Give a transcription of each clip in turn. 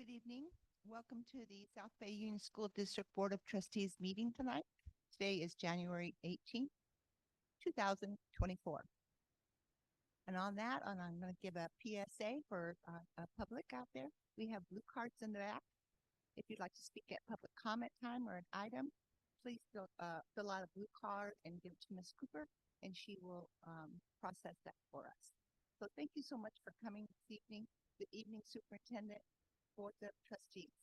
Good evening. Welcome to the South Bay Union School District Board of Trustees meeting tonight. Today is January 18th, 2024. And on that, I'm going to give a PSA for public out there. We have blue cards in the back. If you'd like to speak at public comment time or an item, please fill out a blue card and give it to Ms. Cooper, and she will process that for us. So thank you so much for coming this evening. Good evening, Superintendent, Board of Trustees.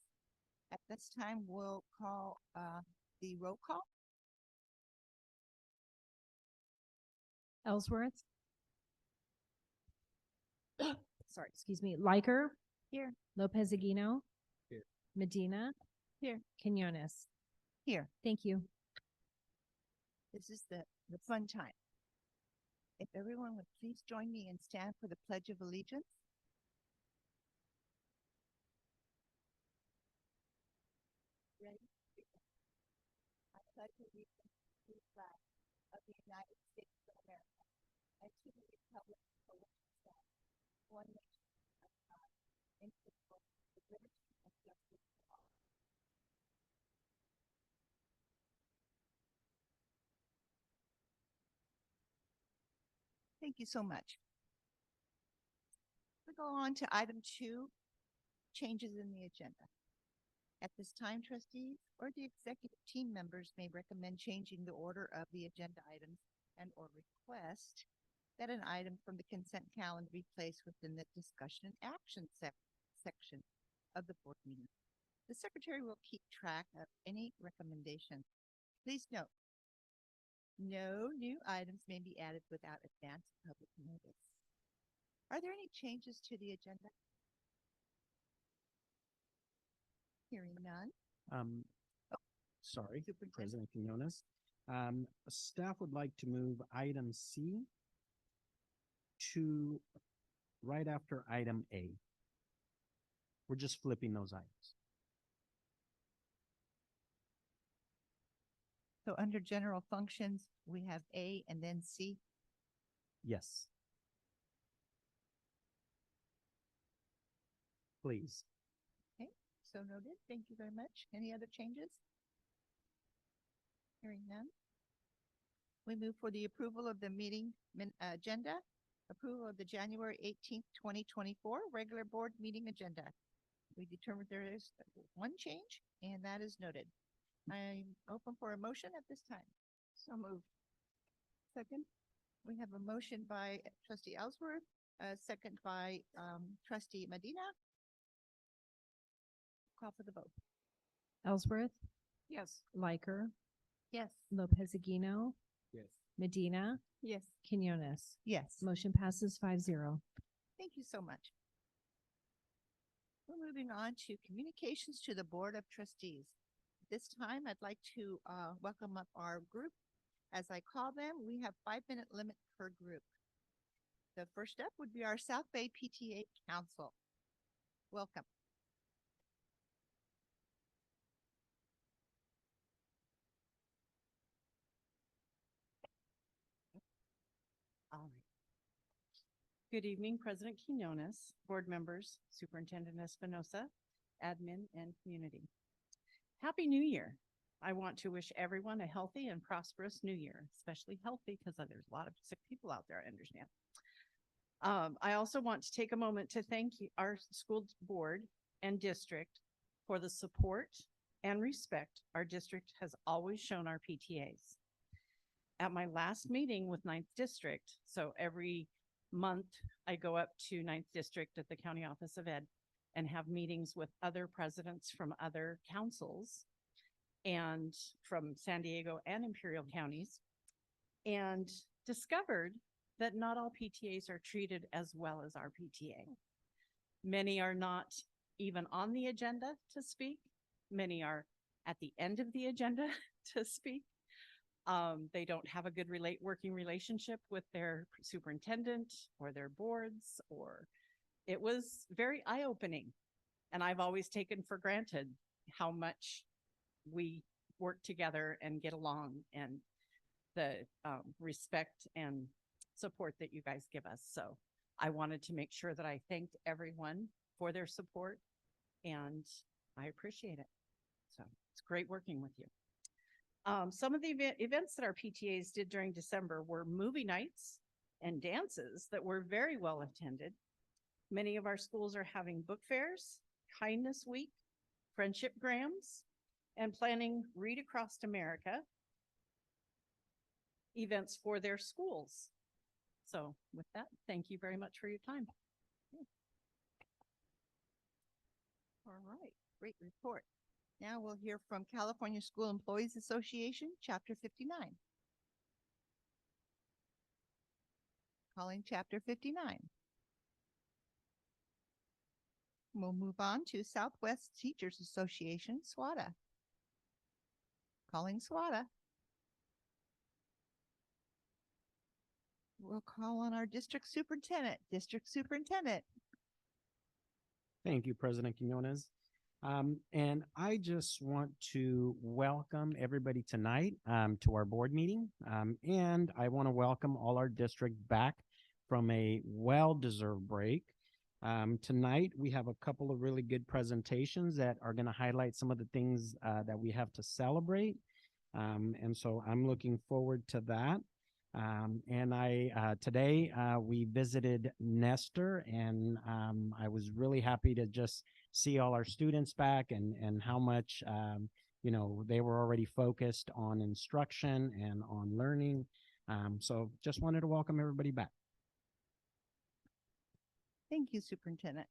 At this time, we'll call the roll call. Ellsworth. Sorry, excuse me. Liker. Here. Lopez Aguino. Here. Medina. Here. Quinones. Here. Thank you. This is the fun time. If everyone would please join me and stand for the Pledge of Allegiance. Ready? I pledge allegiance to the flag of the United States of America and to the republic for which it stands, one nation under God, indivisible, with liberty and justice for all. Thank you so much. We go on to item 2, changes in the agenda. At this time, trustees or the executive team members may recommend changing the order of the agenda items and or request that an item from the consent calendar be placed within the discussion and action section of the board meeting. The secretary will keep track of any recommendation. Please note, no new items may be added without advance public notice. Are there any changes to the agenda? Hearing none. Sorry, Superintendent. President Quinones. Staff would like to move item C to right after item A. We're just flipping those items. So under general functions, we have A and then C. Yes. Please. Okay, so noted. Thank you very much. Any other changes? Hearing none. We move for the approval of the meeting agenda. Approval of the January 18th, 2024 regular board meeting agenda. We determined there is one change, and that is noted. I'm open for a motion at this time. So moved. Second. We have a motion by Trustee Ellsworth, a second by Trustee Medina. Call for the vote. Ellsworth. Yes. Liker. Yes. Lopez Aguino. Yes. Medina. Yes. Quinones. Yes. Motion passes 5-0. Thank you so much. We're moving on to communications to the Board of Trustees. This time, I'd like to welcome up our group. As I call them, we have 5-minute limit per group. The first up would be our South Bay PTA Council. Welcome. All right. Good evening, President Quinones, board members, Superintendent Espinosa, admin, and community. Happy New Year. I want to wish everyone a healthy and prosperous new year, especially healthy because there's a lot of sick people out there, I understand. I also want to take a moment to thank our school board and district for the support and respect our district has always shown our PTAs. At my last meeting with 9th District, so every month I go up to 9th District at the County Office of Ed and have meetings with other presidents from other councils and from San Diego and Imperial counties, and discovered that not all PTAs are treated as well as our PTA. Many are not even on the agenda to speak. Many are at the end of the agenda to speak. They don't have a good working relationship with their superintendent or their boards, or it was very eye-opening. And I've always taken for granted how much we work together and get along, and the respect and support that you guys give us. So I wanted to make sure that I thanked everyone for their support and I appreciate it. So it's great working with you. Some of the events that our PTAs did during December were movie nights and dances that were very well attended. Many of our schools are having book fairs, Kindness Week, Friendship Grams, and planning Read Across America events for their schools. So with that, thank you very much for your time. All right, great report. Now we'll hear from California School Employees Association, Chapter 59. Calling Chapter 59. We'll move on to Southwest Teachers Association, SWATA. Calling SWATA. We'll call on our district superintendent. District superintendent. Thank you, President Quinones. And I just want to welcome everybody tonight to our board meeting. And I want to welcome all our district back from a well-deserved break. Tonight, we have a couple of really good presentations that are going to highlight some of the things that we have to celebrate. And so I'm looking forward to that. Today we visited Nestor, and I was really happy to just see all our students back and how much, they were already focused on instruction and on learning. So just wanted to welcome everybody back. Thank you, Superintendent.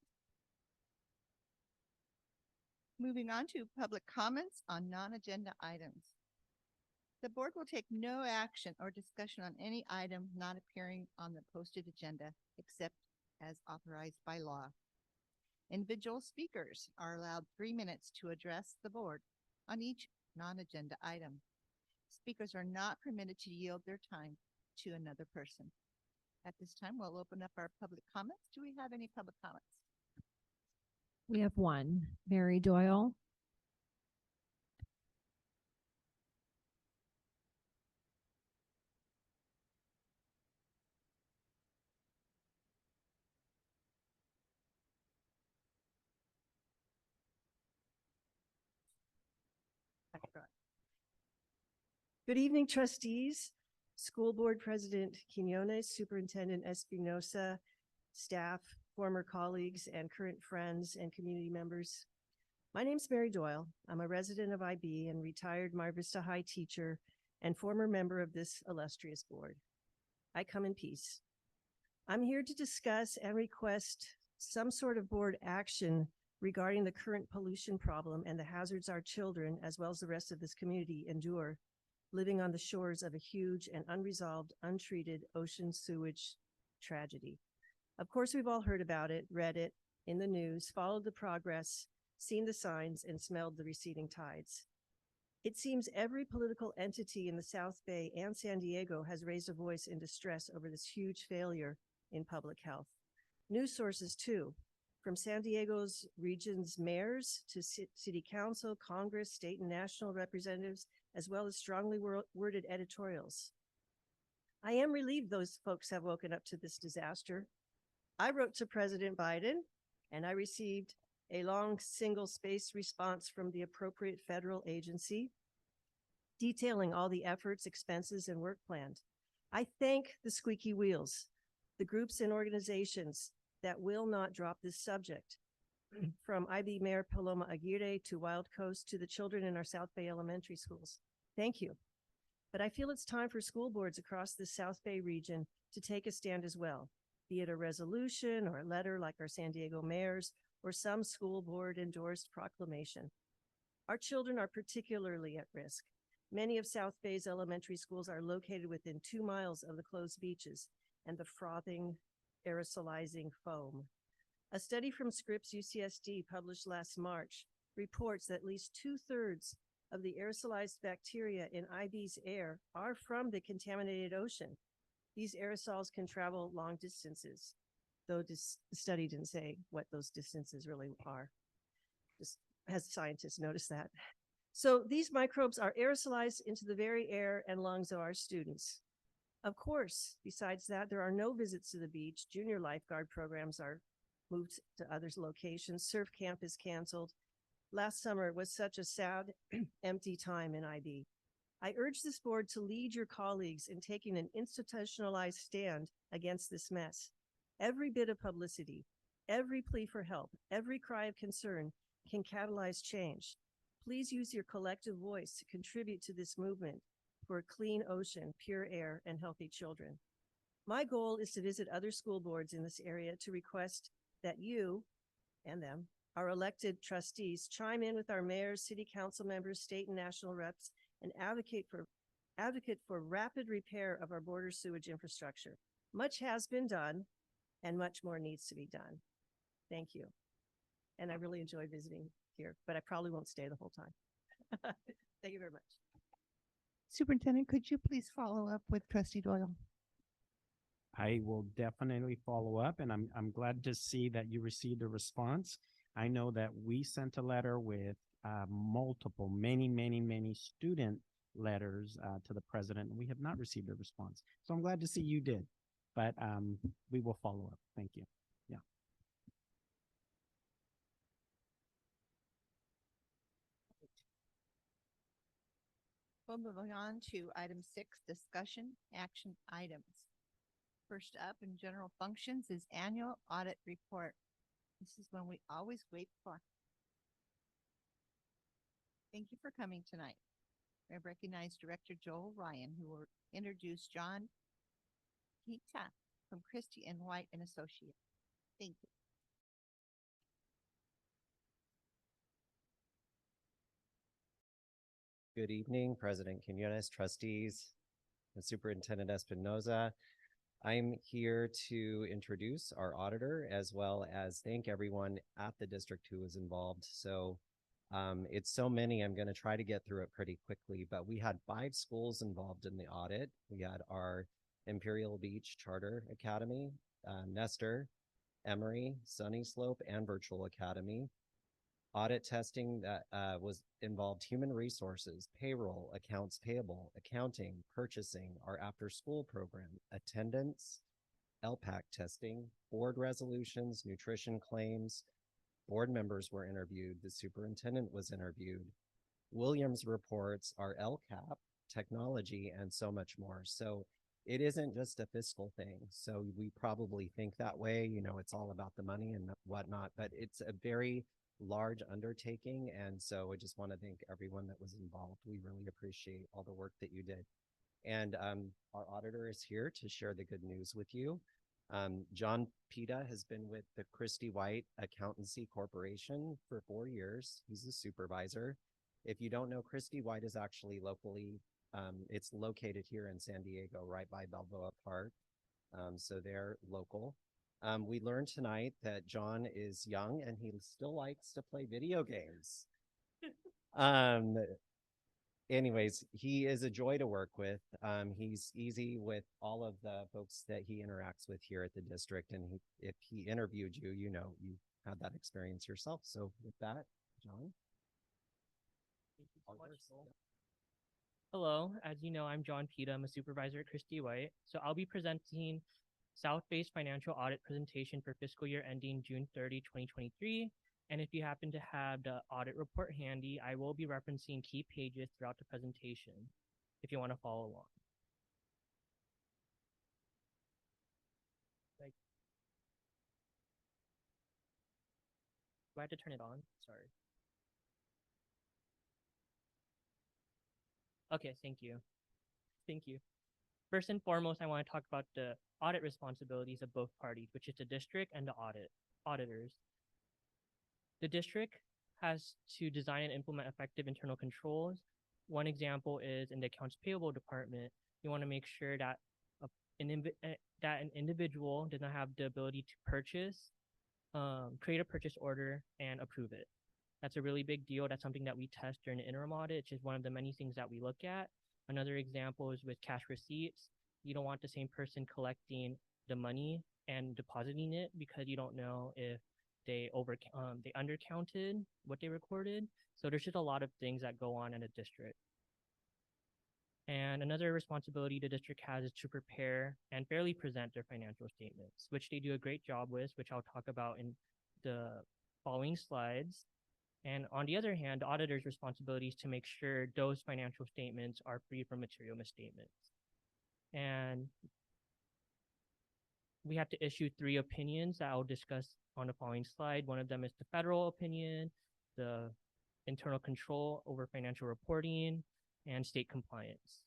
Moving on to public comments on non-agenda items. The board will take no action or discussion on any item not appearing on the posted agenda except as authorized by law. Individual speakers are allowed 3 minutes to address the board on each non-agenda item. Speakers are not permitted to yield their time to another person. At this time, we'll open up our public comments. Do we have any public comments? We have one. Mary Doyle. Good evening, trustees, School Board President Quinones, Superintendent Espinosa, staff, former colleagues, and current friends and community members. My name's Mary Doyle. I'm a resident of IB and retired Mar Vista High teacher and former member of this illustrious board. I come in peace. I'm here to discuss and request some sort of board action regarding the current pollution problem and the hazards our children, as well as the rest of this community, endure living on the shores of a huge and unresolved, untreated ocean sewage tragedy. Of course, we've all heard about it, read it in the news, followed the progress, seen the signs, and smelled the receding tides. It seems every political entity in the South Bay and San Diego has raised a voice in distress over this huge failure in public health. News sources too, from San Diego's region's mayors to city council, Congress, state and national representatives, as well as strongly worded editorials. I am relieved those folks have woken up to this disaster. I wrote to President Biden, and I received a long single-spaced response from the appropriate federal agency detailing all the efforts, expenses, and work planned. I thank the squeaky wheels, the groups and organizations that will not drop this subject, from IB Mayor Paloma Aguirre to Wild Coast to the children in our South Bay elementary schools. Thank you. But I feel it's time for school boards across the South Bay region to take a stand as well, be it a resolution or a letter like our San Diego mayors or some school board endorsed proclamation. Our children are particularly at risk. Many of South Bay's elementary schools are located within 2 miles of the closed beaches and the frothing, aerosolizing foam. A study from Scripps UCSD published last March reports that at least 2/3 of the aerosolized bacteria in IB's air are from the contaminated ocean. These aerosols can travel long distances, though this study didn't say what those distances really are. Just has scientists noticed that. So these microbes are aerosolized into the very air and lungs of our students. Of course, besides that, there are no visits to the beach. Junior lifeguard programs are moved to other locations. Surf Camp is canceled. Last summer was such a sad, empty time in IB. I urge this board to lead your colleagues in taking an institutionalized stand against this mess. Every bit of publicity, every plea for help, every cry of concern can catalyze change. Please use your collective voice to contribute to this movement for a clean ocean, pure air, and healthy children. My goal is to visit other school boards in this area to request that you and them, our elected trustees, chime in with our mayors, city council members, state and national reps, and advocate for rapid repair of our border sewage infrastructure. Much has been done and much more needs to be done. Thank you. And I really enjoy visiting here, but I probably won't stay the whole time. Thank you very much. Superintendent, could you please follow up with trustee Doyle? I will definitely follow up, and I'm glad to see that you received a response. I know that we sent a letter with multiple, many student letters to the president, and we have not received a response. So I'm glad to see you did, but we will follow up. Thank you. Yeah. We'll move on to item 6, discussion action items. First up in general functions is annual audit report. This is one we always wait for. Thank you for coming tonight. I recognize Director Joel Ryan, who will introduce John Hita from Christie and White and Associates. Thank you. Good evening, President Quinones, trustees, and Superintendent Espinoza. I'm here to introduce our auditor as well as thank everyone at the district who was involved. So it's so many, I'm going to try to get through it pretty quickly, but we had 5 schools involved in the audit. We had our Imperial Beach Charter Academy, Nestor, Emory, Sunny Slope, and Virtual Academy. Audit testing that was involved human resources, payroll, accounts payable, accounting, purchasing, our after-school program, attendance, LPAC testing, board resolutions, nutrition claims. Board members were interviewed. The superintendent was interviewed. Williams reports, our LCAP, technology, and so much more. So it isn't just a fiscal thing. So we probably think that way, you know, it's all about the money and whatnot, but it's a very large undertaking. And so I just want to thank everyone that was involved. We really appreciate all the work that you did. And our auditor is here to share the good news with you. John Pita has been with the Christie White Accountancy Corporation for 4 years. He's a supervisor. If you don't know, Christie White is actually locally, it's located here in San Diego, right by Balboa Park. So they're local. We learned tonight that John is young and he still likes to play video games. Anyways, he is a joy to work with. He's easy with all of the folks that he interacts with here at the district. And if he interviewed you, you know, you had that experience yourself. So with that, John. Hello, as you know, I'm John Pita. I'm a supervisor at Christie White. So I'll be presenting South-based financial audit presentation for fiscal year ending June 30, 2023. And if you happen to have the audit report handy, I will be referencing key pages throughout the presentation if you want to follow along. Do I have to turn it on? Sorry. Okay, thank you. Thank you. First and foremost, I want to talk about the audit responsibilities of both parties, which is the district and the auditors. The district has to design and implement effective internal controls. One example is in the accounts payable department. You want to make sure that an individual does not have the ability to purchase, create a purchase order, and approve it. That's a really big deal. That's something that we test during the interim audit. It's just one of the many things that we look at. Another example is with cash receipts. You don't want the same person collecting the money and depositing it because you don't know if they undercounted what they recorded. So there's just a lot of things that go on in a district. And another responsibility the district has is to prepare and fairly present their financial statements, which they do a great job with, which I'll talk about in the following slides. And on the other hand, the auditor's responsibility is to make sure those financial statements are free from material misstatements. And we have to issue 3 opinions that I'll discuss on the following slide. One of them is the federal opinion, the internal control over financial reporting, and state compliance.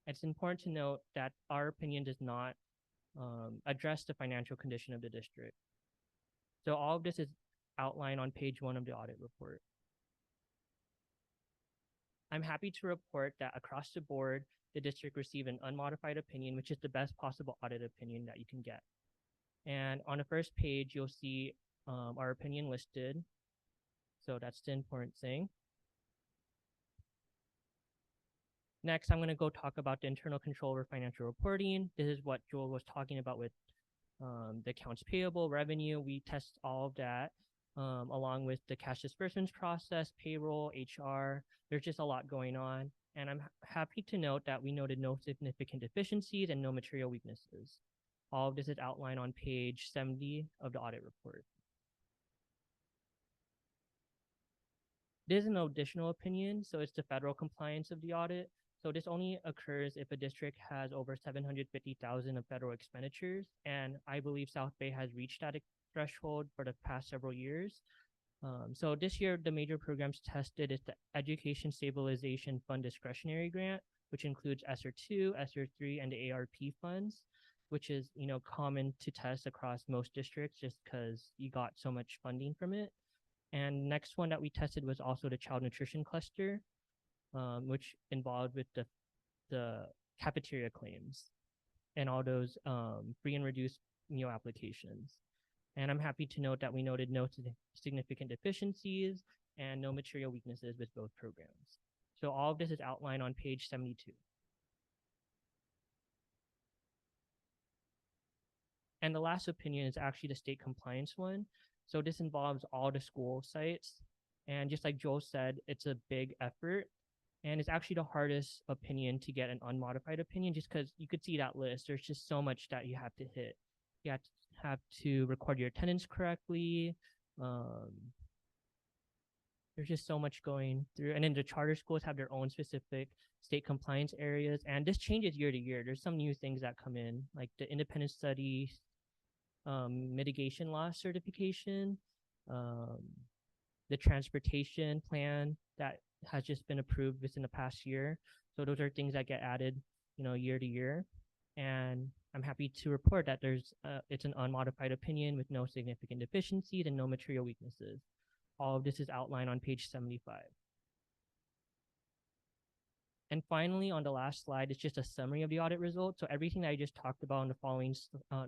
It's important to note that our opinion does not address the financial condition of the district. So all of this is outlined on page 1 of the audit report. I'm happy to report that across the board, the district received an unmodified opinion, which is the best possible audit opinion that you can get. And on the first page, you'll see our opinion listed. So that's the important thing. Next, I'm going to go talk about the internal control over financial reporting. This is what Joel was talking about with the accounts payable, revenue. We test all of that along with the cash disbursements process, payroll, HR. There's just a lot going on. And I'm happy to note that we noted no significant deficiencies and no material weaknesses. All of this is outlined on page 70 of the audit report. There's an additional opinion, so it's the federal compliance of the audit. So this only occurs if a district has over 750,000 of federal expenditures, and I believe South Bay has reached that threshold for the past several years. So this year, the major programs tested is the Education Stabilization Fund Discretionary Grant, which includes ESSER 2, ESSER 3, and the ARP funds, which is common to test across most districts just because you got so much funding from it. And next one that we tested was also the Child Nutrition Cluster, which involved with the cafeteria claims and all those free and reduced meal applications. And I'm happy to note that we noted no significant deficiencies and no material weaknesses with both programs. So all of this is outlined on page 72. And the last opinion is actually the state compliance one. So this involves all the school sites. And just like Joel said, it's a big effort. And it's actually the hardest opinion to get an unmodified opinion just because you could see that list. There's just so much that you have to hit. You have to record your attendance correctly. There's just so much going through. And then the charter schools have their own specific state compliance areas. And this changes year to year. There's some new things that come in, like the independent study, mitigation loss certification, the transportation plan that has just been approved within the past year. So those are things that get added, year to year. And I'm happy to report that it's an unmodified opinion with no significant deficiencies and no material weaknesses. All of this is outlined on page 75. And finally, on the last slide, it's just a summary of the audit results. So everything that I just talked about in the following,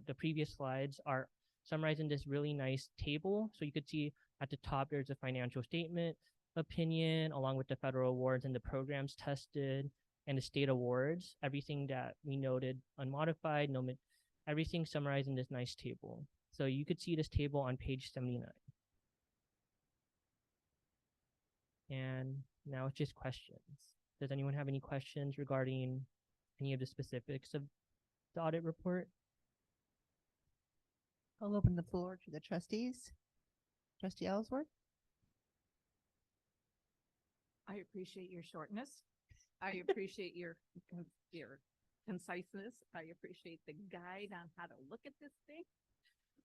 the previous slides are summarized in this really nice table. So you could see at the top, there's a financial statement opinion along with the federal awards and the programs tested and the state awards, everything that we noted unmodified, everything summarized in this nice table. So you could see this table on page 79. And now it's just questions. Does anyone have any questions regarding any of the specifics of the audit report? I'll open the floor to the trustees. Trustee Ellsworth? I appreciate your shortness. I appreciate your conciseness. I appreciate the guide on how to look at this thing.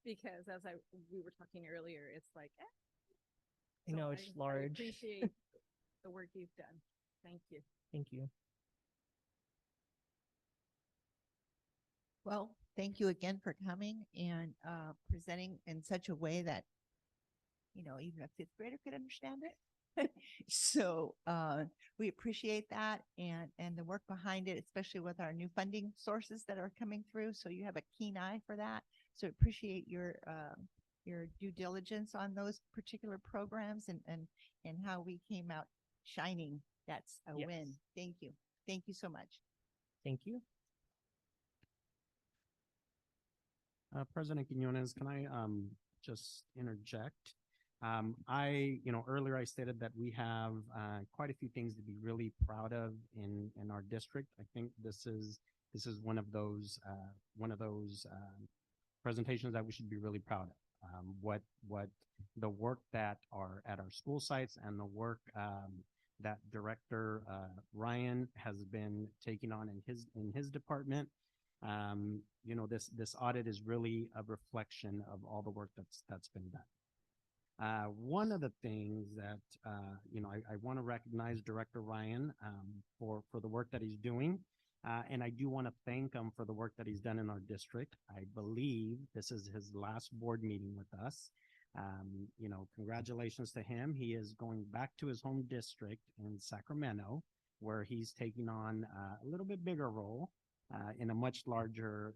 Because as we were talking earlier, it's like, I know it's large. I appreciate the work you've done. Thank you. Thank you. Well, thank you again for coming and presenting in such a way that, even a fifth grader could understand it. So we appreciate that and the work behind it, especially with our new funding sources that are coming through. So you have a keen eye for that. So appreciate your due diligence on those particular programs and how we came out shining. That's a win. Thank you. Thank you so much. Thank you. President Quinones, can I just interject? Earlier I stated that we have quite a few things to be really proud of in our district. I think this is one of those presentations that we should be really proud of. What the work that are at our school sites and the work that Director Ryan has been taking on in his department. This audit is really a reflection of all the work that's been done. One of the things that I want to recognize Director Ryan for the work that he's doing. And I do want to thank him for the work that he's done in our district. I believe this is his last board meeting with us. Congratulations to him. He is going back to his home district in Sacramento, where he's taking on a little bit bigger role in a much larger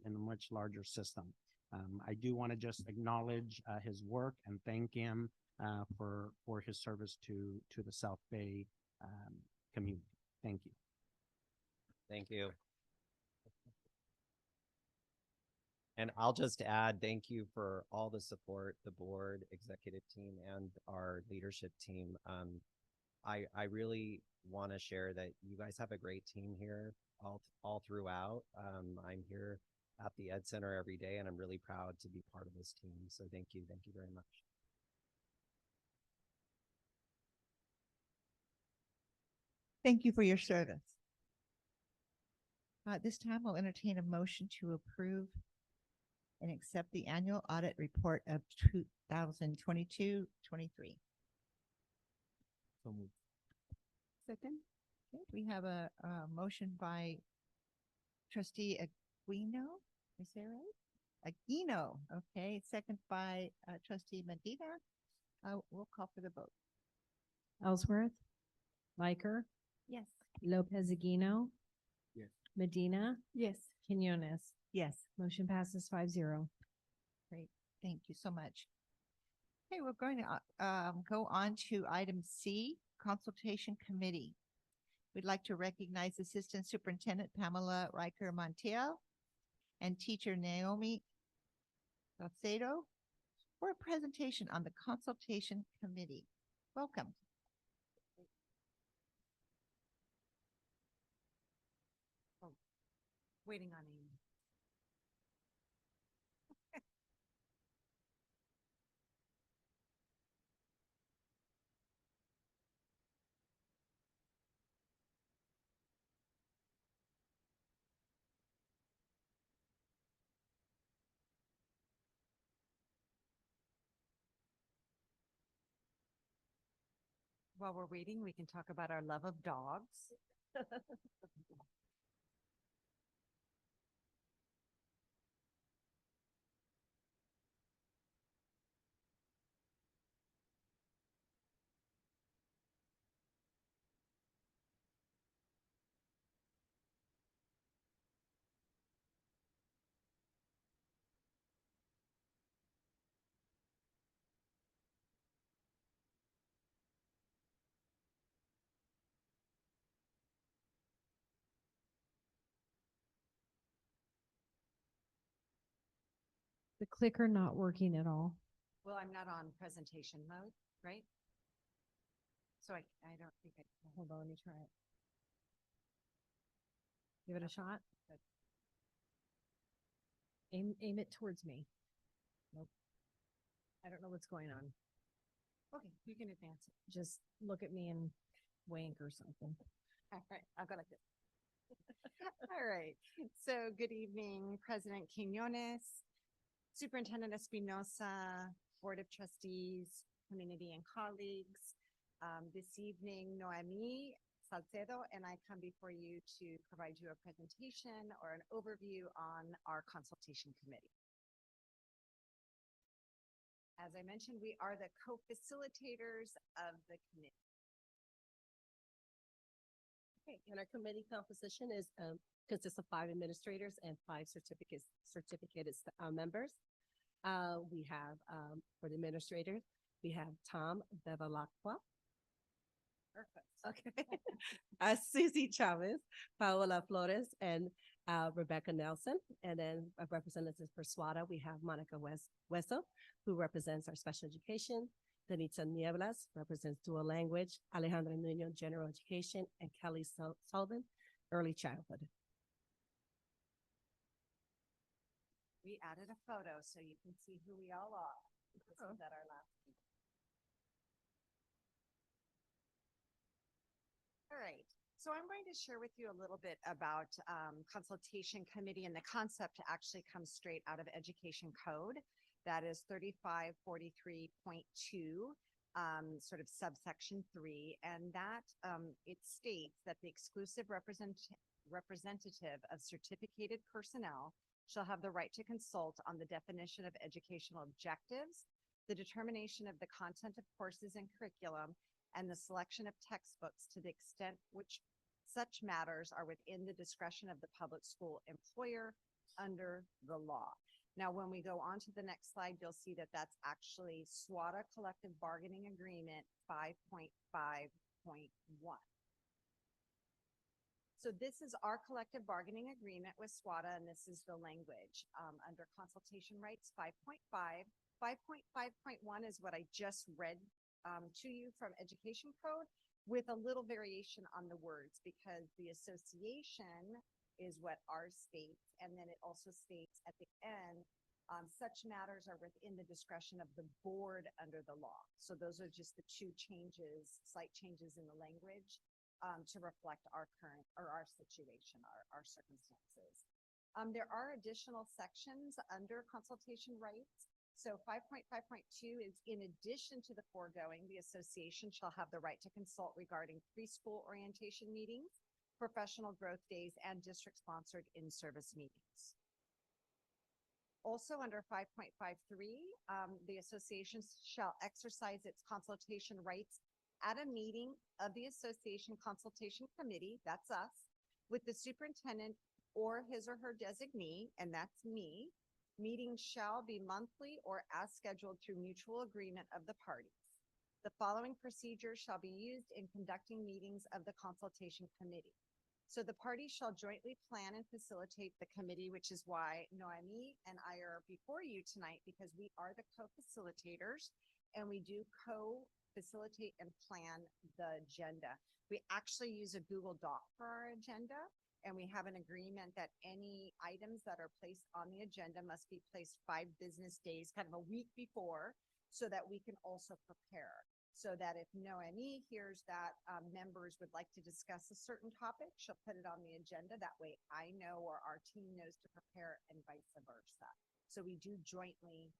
system. I do want to just acknowledge his work and thank him for his service to the South Bay community. Thank you. Thank you. And I'll just add, thank you for all the support, the board, executive team, and our leadership team. I really want to share that you guys have a great team here all throughout. I'm here at the Ed Center every day, and I'm really proud to be part of this team. So thank you very much. Thank you for your service. At this time, I'll entertain a motion to approve and accept the annual audit report of 2022-23. Second? Okay, we have a motion by trustee Aquino. Is that right? Aquino. Okay, second by trustee Medina. We'll call for the vote. Ellsworth, Riker, Yes. Lopez Aguino. Yes. Medina, Yes. Quinones. Yes. Motion passes 5-0. Great. Thank you so much. Okay, we're going to go on to item C, consultation committee. We'd like to recognize Assistant Superintendent Pamela Riker Montiel and teacher Naomi Salcedo for a presentation on the consultation committee. Welcome. Waiting on Amy. While we're waiting, we can talk about our love of dogs. The clicker not working at all. Well, I'm not on presentation mode, right? So I don't think I. Hold on, let me try it. Give it a shot. Aim it towards me. Nope. I don't know what's going on. Okay, you can advance it. Just look at me and wink or something. All right, I'll go like this. All right, so good evening, President Quinones, Superintendent Espinosa, Board of Trustees, community and colleagues. This evening, Noemi Salcedo and I come before you to provide you a presentation or an overview on our consultation committee. As I mentioned, we are the co-facilitators of the committee. Okay, and our committee composition is consists of 5 administrators and 5 certificated members. We have for the administrators, we have Tom Bevilacqua. Perfect. Okay. Susie Chavez, Paola Flores, and Rebecca Nelson. And then a representative for SWATA, we have Monica Wesso, who represents our special education Danitza Nieblas represents dual language, Alejandra Nuno, general education, and Kelly Sullivan, early childhood. We added a photo so you can see who we all are. This was at our last meeting. All right, so I'm going to share with you a little bit about consultation committee, and the concept actually comes straight out of education code. That is 3543.2, sort of subsection 3, and that it states that the exclusive representative of certificated personnel shall have the right to consult on the definition of educational objectives, the determination of the content of courses and curriculum, and the selection of textbooks to the extent which such matters are within the discretion of the public school employer under the law. Now, when we go on to the next slide, you'll see that that's actually SWATA Collective Bargaining Agreement 5.5.1. So this is our collective bargaining agreement with SWATA, and this is the language under consultation rights 5.5. 5.5.1 is what I just read to you from education code, with a little variation on the words, because the association is what ours states, and then it also states at the end, such matters are within the discretion of the board under the law. So those are just the two changes, slight changes in the language to reflect our current or our situation, our circumstances. There are additional sections under consultation rights. So 5.5.2 is, in addition to the foregoing, the association shall have the right to consult regarding preschool orientation meetings, professional growth days, and district-sponsored in-service meetings. Also under 5.53, the association shall exercise its consultation rights at a meeting of the association consultation committee, that's us, with the superintendent or his or her designee, and that's me. Meetings shall be monthly or as scheduled through mutual agreement of the parties. The following procedures shall be used in conducting meetings of the consultation committee. So the parties shall jointly plan and facilitate the committee, which is why Noemi and I are before you tonight, because we are the co-facilitators and we do co-facilitate and plan the agenda. We actually use a Google Doc for our agenda, and we have an agreement that any items that are placed on the agenda must be placed 5 business days, kind of a week before, so that we can also prepare. So that if Noemi hears that members would like to discuss a certain topic, she'll put it on the agenda. That way I know, or our team knows to prepare, and vice versa. So we do jointly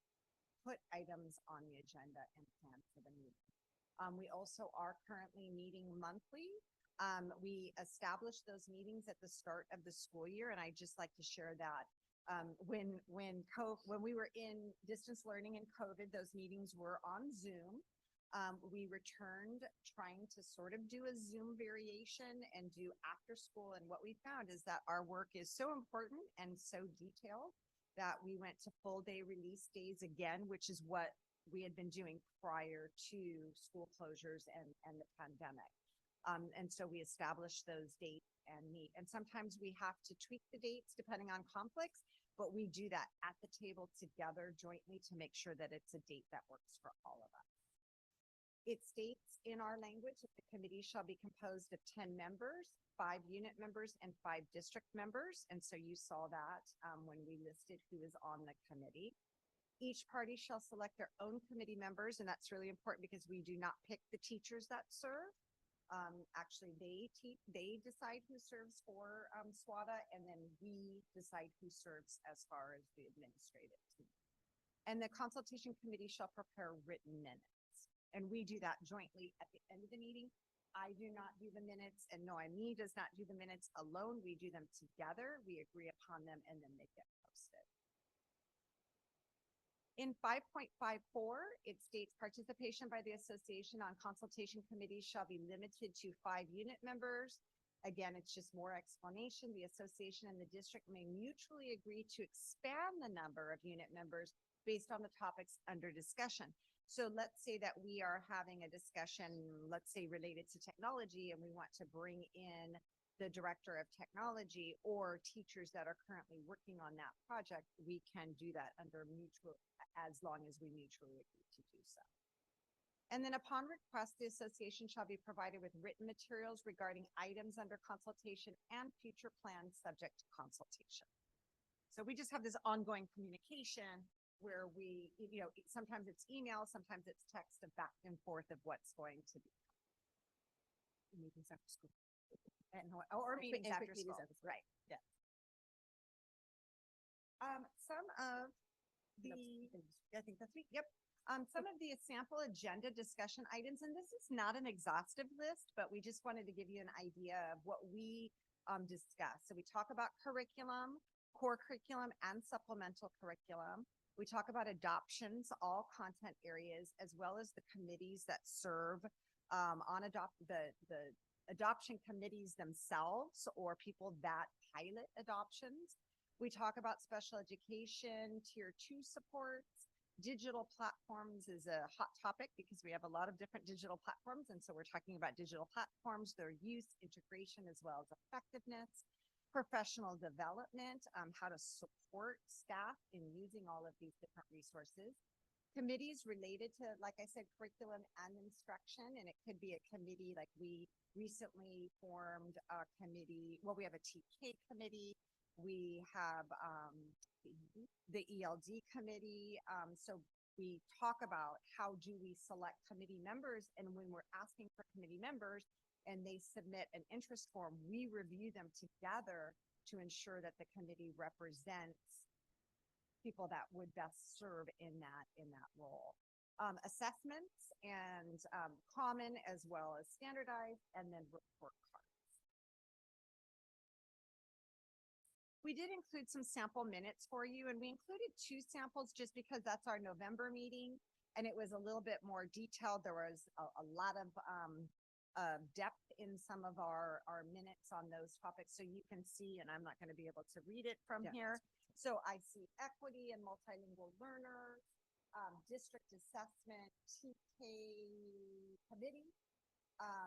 put items on the agenda and plan for the meeting. We also are currently meeting monthly. We established those meetings at the start of the school year, and I just like to share that when we were in distance learning and COVID, those meetings were on Zoom. We returned trying to sort of do a Zoom variation and do after school. And what we found is that our work is so important and so detailed that we went to full day release days again, which is what we had been doing prior to school closures and the pandemic. And so we established those dates and meet. And sometimes we have to tweak the dates depending on conflicts, but we do that at the table together jointly to make sure that it's a date that works for all of us. It states in our language that the committee shall be composed of 10 members, 5 unit members, and 5 district members. And so you saw that when we listed who is on the committee. Each party shall select their own committee members, and that's really important because we do not pick the teachers that serve. Actually, they decide who serves for SWATA, and then we decide who serves as far as the administrative team. And the consultation committee shall prepare written minutes. And we do that jointly at the end of the meeting. I do not do the minutes, and Noemi does not do the minutes alone. We do them together. We agree upon them, and then they get posted. In 5.54, it states participation by the association on consultation committees shall be limited to 5 unit members. Again, it's just more explanation. The association and the district may mutually agree to expand the number of unit members based on the topics under discussion. So let's say that we are having a discussion, let's say related to technology, and we want to bring in the director of technology or teachers that are currently working on that project. We can do that under mutual, as long as we mutually agree to do so. And then upon request, the association shall be provided with written materials regarding items under consultation and future plans subject to consultation. So we just have this ongoing communication where we, sometimes it's email, sometimes it's text of back and forth of what's going to be. Meetings after school. Or quick- meetings and after quick meetings school, after school. right, yeah. Some of I think that's me, yep. Some of the sample agenda discussion items, and this is not an exhaustive list, but we just wanted to give you an idea of what we discuss. So we talk about curriculum, core curriculum and supplemental curriculum. We talk about adoptions, all content areas, as well as the committees that serve on the adoption committees themselves or people that pilot adoptions. We talk about special education, tier 2 supports. Digital platforms is a hot topic because we have a lot of different digital platforms. And so we're talking about digital platforms, their use, integration, as well as effectiveness. Professional development, how to support staff in using all of these different resources. Committees related to, like I said, curriculum and instruction, and it could be a committee like we recently formed a committee. Well, we have a TK committee. We have the ELD committee. So we talk about how do we select committee members, and when we're asking for committee members, and they submit an interest form, we review them together to ensure that the committee represents people that would best serve in that role. Assessments and common as well as standardized, and then report cards. We did include some sample minutes for you, and we included 2 samples just because that's our November meeting, and it was a little bit more detailed. There was a lot of depth in some of our minutes on those topics. So you can see, and I'm not going to be able to read it from here. So I see equity and multilingual learners, district assessment, TK committee,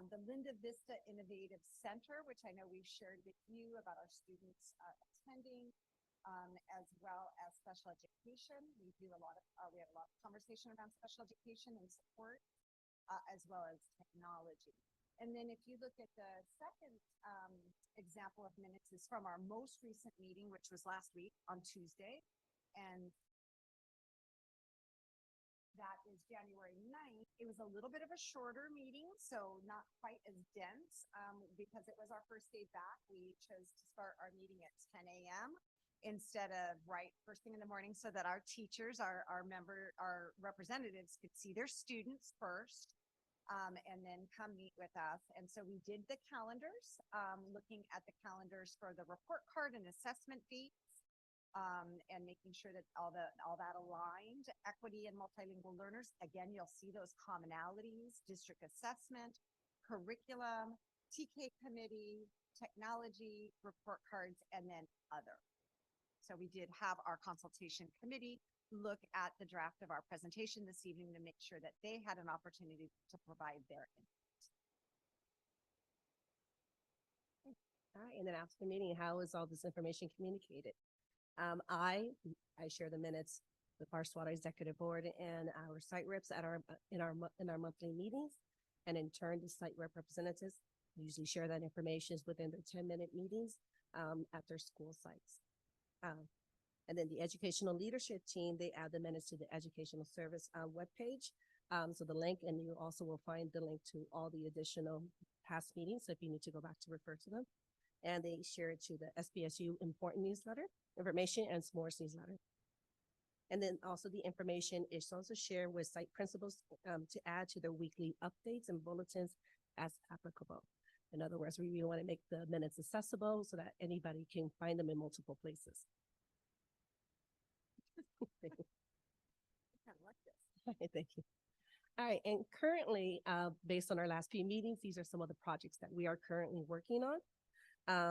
the Linda Vista Innovative Center, which I know we've shared with you about our students attending, as well as special education. We have a lot of conversation around special education and support, as well as technology. And then if you look at the second example of minutes is from our most recent meeting, which was last week on Tuesday. And that is January 9th. It was a little bit of a shorter meeting, so not quite as dense because it was our first day back. We chose to start our meeting at 10 a.m. instead of right first thing in the morning so that our teachers, our representatives could see their students first. And then come meet with us. And so we did the calendars, looking at the calendars for the report card and assessment dates, and making sure that all that aligned. Equity and multilingual learners, again, you'll see those commonalities, district assessment, curriculum, TK committee, technology, report cards, and then other. So we did have our consultation committee look at the draft of our presentation this evening to make sure that they had an opportunity to provide their input. All right, and then after the meeting, how is all this information communicated? I share the minutes with our SWAT executive board and our site reps at in our monthly meetings, and in turn, the site rep representatives usually share that information within their 10-minute meetings at their school sites. And then the educational leadership team, they add the minutes to the educational service webpage. So the link, and you also will find the link to all the additional past meetings. So if you need to go back to refer to them, and they share it to the SBSU important newsletter, information and s'mores newsletter. And then also the information is also shared with site principals to add to their weekly updates and bulletins as applicable. In other words, we really want to make the minutes accessible so that anybody can find them in multiple places. Thank you. I kind of like this. Thank you. All right, and currently, based on our last few meetings, these are some of the projects that we are currently working on.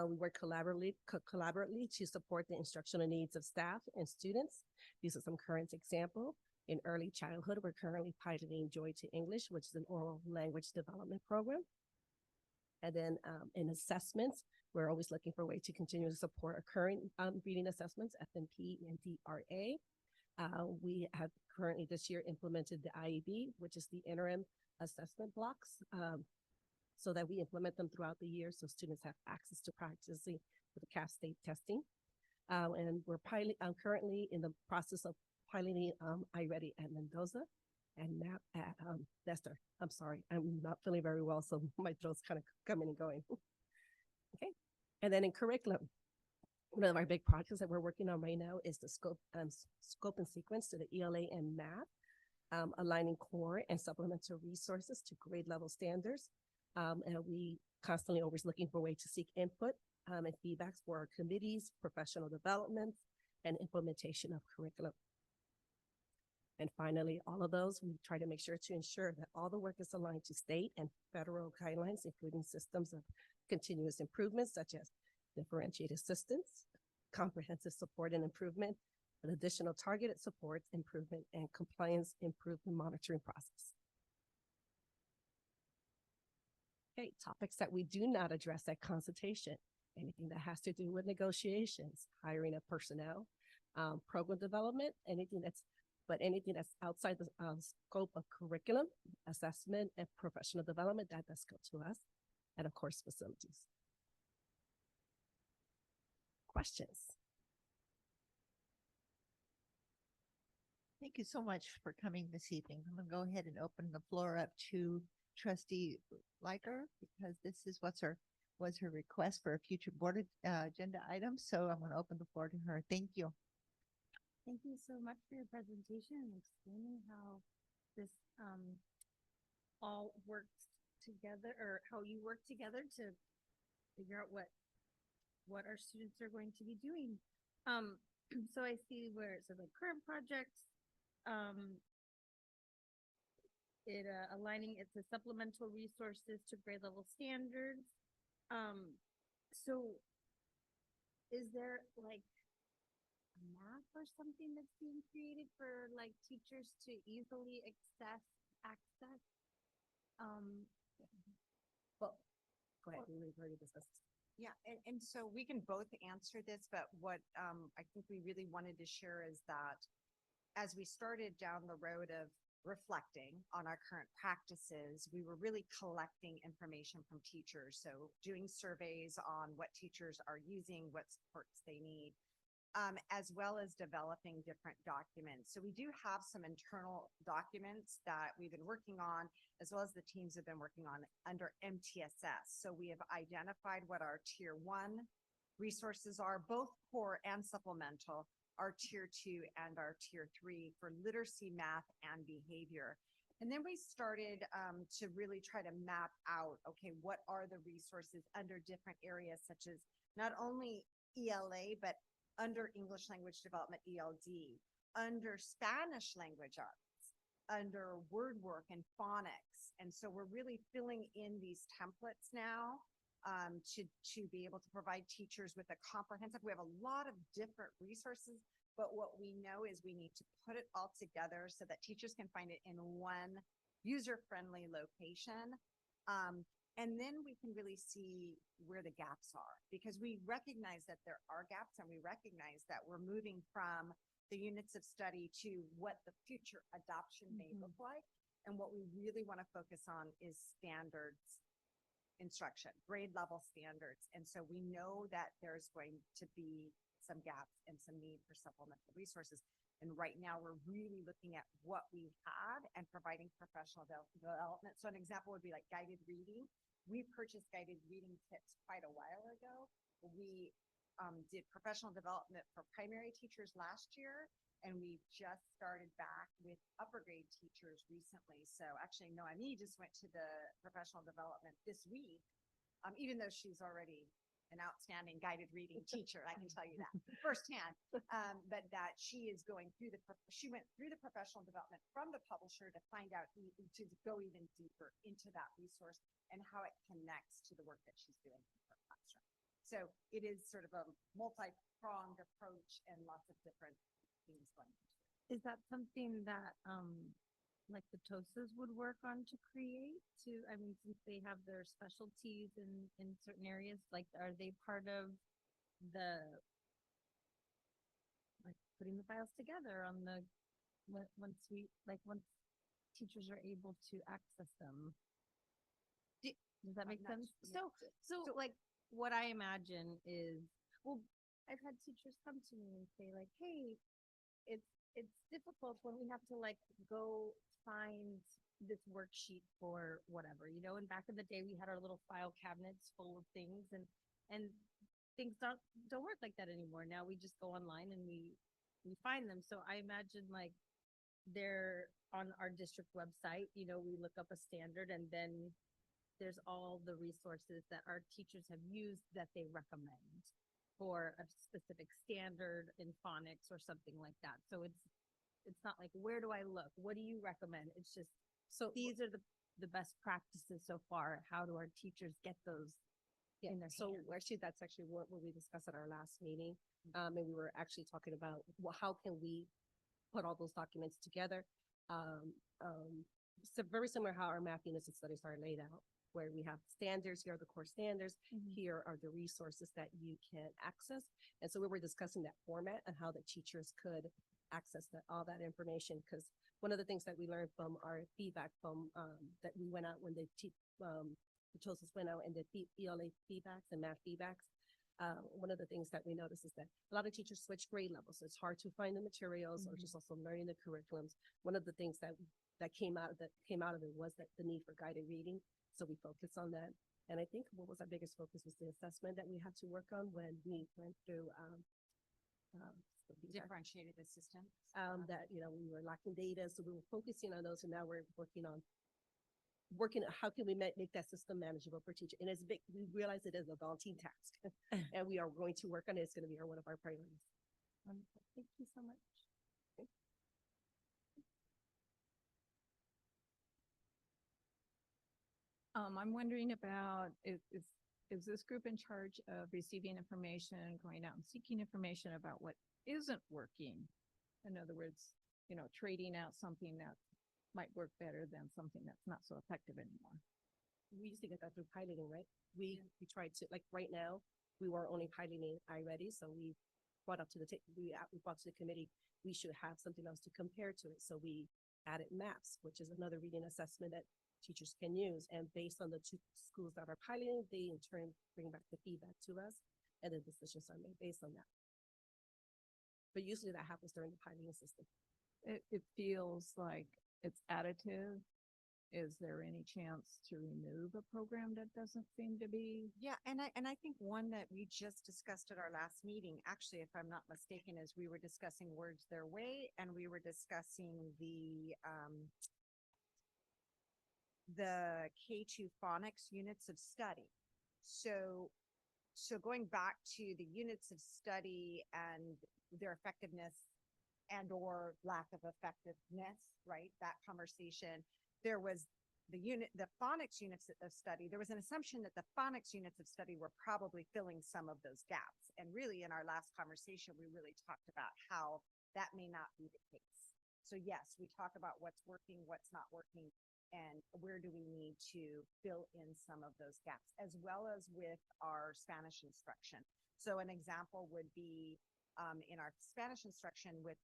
We work collaboratively to support the instructional needs of staff and students. These are some current examples. In early childhood, we're currently piloting Joy to English, which is an oral language development program. And then in assessments, we're always looking for a way to continue to support our current reading assessments, FNP and DRA. We have currently this year implemented the IEB, which is the interim assessment blocks, so that we implement them throughout the year so students have access to practicing with the CAF state testing. And I'm currently in the process of piloting iReady at Mendoza and MAP at Leicester. I'm sorry, I'm not feeling very well, so my throat's kind of coming and going. Okay, and then in curriculum, one of our big projects that we're working on right now is the scope and sequence to the ELA and math, aligning core and supplemental resources to grade level standards. And we constantly always looking for a way to seek input and feedbacks for our committees, professional development, and implementation of curriculum. And finally, all of those, we try to make sure to ensure that all the work is aligned to state and federal guidelines, including systems of continuous improvement, such as differentiated assistance, comprehensive support and improvement, and additional targeted support, improvement, and compliance improvement monitoring process. Okay, topics that we do not address at consultation, anything that has to do with negotiations, hiring of personnel, program development, anything that's outside the scope of curriculum, assessment, and professional development, that does go to us, and of course, facilities. Questions? Thank you so much for coming this evening. I'm gonna go ahead and open the floor up to Trustee Liker because this is was her request for a future board agenda item. So I'm gonna open the floor to her. Thank you. Thank you so much for your presentation and explaining how this all works together, or how you work together to figure out what our students are going to be doing. So I see where it says like current projects, aligning it to supplemental resources to grade level standards. So is there like a map or something that's being created for like teachers to easily access? Well, go ahead, we've already discussed this. Yeah, and so we can both answer this, but what I think we really wanted to share is that as we started down the road of reflecting on our current practices, we were really collecting information from teachers. So doing surveys on what teachers are using, what supports they need, as well as developing different documents. So we do have some internal documents that we've been working on, as well as the teams have been working on under MTSS. So we have identified what our tier 1 resources are, both core and supplemental, our tier 2 and our tier 3 for literacy, math, and behavior. And then we started to really try to map out, okay, what are the resources under different areas, such as not only ELA, but under English language development, ELD, under Spanish language arts, under word work and phonics. And so we're really filling in these templates now to be able to provide teachers with a comprehensive, we have a lot of different resources, but what we know is we need to put it all together so that teachers can find it in one user-friendly location. And then we can really see where the gaps are, because we recognize that there are gaps, and we recognize that we're moving from the units of study to what the future adoption may look like. And what we really want to focus on is standards instruction, grade level standards. And so we know that there's going to be some gaps and some need for supplemental resources. And right now we're really looking at what we had and providing professional development. So an example would be like guided reading. We purchased guided reading kits quite a while ago. We did professional development for primary teachers last year, and we just started back with upper grade teachers recently. So actually, Noemi just went to the professional development this week, even though she's already an outstanding guided reading teacher, I can tell you that firsthand, but that she is going through she went through the professional development from the publisher to find out, to go even deeper into that resource and how it connects to the work that she's doing in her classroom. So it is sort of a multi-pronged approach and lots of different things going on. Is that something that like the TOSAs would work on to create I mean, since they have their specialties in certain areas, like are they part of the like putting the files together on the once once teachers are able to access them. Does that make sense? So like what I imagine is, well, I've had teachers come to me and say like, hey, it's difficult when we have to like go find this worksheet for whatever, you know, and back in the day we had our little file cabinets full of things and things don't work like that anymore. Now we just go online and we find them. So I imagine like they're on our district website, you know, we look up a standard and then there's all the resources that our teachers have used that they recommend for a specific standard in phonics or something like that. So it's not like, where do I look? What do you recommend? It's just, so these are the best practices so far. How do our teachers get those in their So hands? actually, that's actually what we discussed at our last meeting. And we were actually talking about, well, how can we put all those documents together? So very similar how our math units and studies are laid out, where we have standards, here are the core standards, here are the resources that you can access. And so we were discussing that format and how the teachers could access all that information. Because one of the things that we learned from our feedback from that we went out when the TOSAS went out and the ELA feedbacks and math feedbacks, one of the things that we noticed is that a lot of teachers switch grade levels. So it's hard to find the materials or just also learning the curriculums. One of the things that came out of it was that the need for guided reading. So we focused on that. And I think what was our biggest focus was the assessment that we had to work on when we went through Differentiated assistance. that, you know, we were lacking data. So we were focusing on those, and now we're working how can we make that system manageable for teachers? And it's big, we realize it is a daunting task. And we are going to work on it. It's going to be one of our priorities. Thank you so much. I'm wondering about, is this group in charge of receiving information, going out and seeking information about what isn't working? In other words, you know, trading out something that might work better than something that's not so effective anymore. We used to get that through piloting, right? We tried to, like right now, we were only piloting iReady. So we brought up to we brought to the committee, we should have something else to compare to it. So we added MAPS, which is another reading assessment that teachers can use. And based on the 2 schools that are piloting, they in turn bring back the feedback to us, and the decisions are made based on that. But usually that happens during the piloting system. It feels like it's additive. Is there any chance to remove a program that doesn't seem to be? Yeah, and I think one that we just discussed at our last meeting, actually, if I'm not mistaken, is we were discussing Words Their Way, and we were discussing the K2 phonics units of study. So going back to the units of study and their effectiveness and or lack of effectiveness, right? That conversation, there was the phonics units of study. There was an assumption that the phonics units of study were probably filling some of those gaps. And really in our last conversation, we really talked about how that may not be the case. So yes, we talk about what's working, what's not working, and where do we need to fill in some of those gaps, as well as with our Spanish instruction. So an example would be in our Spanish instruction with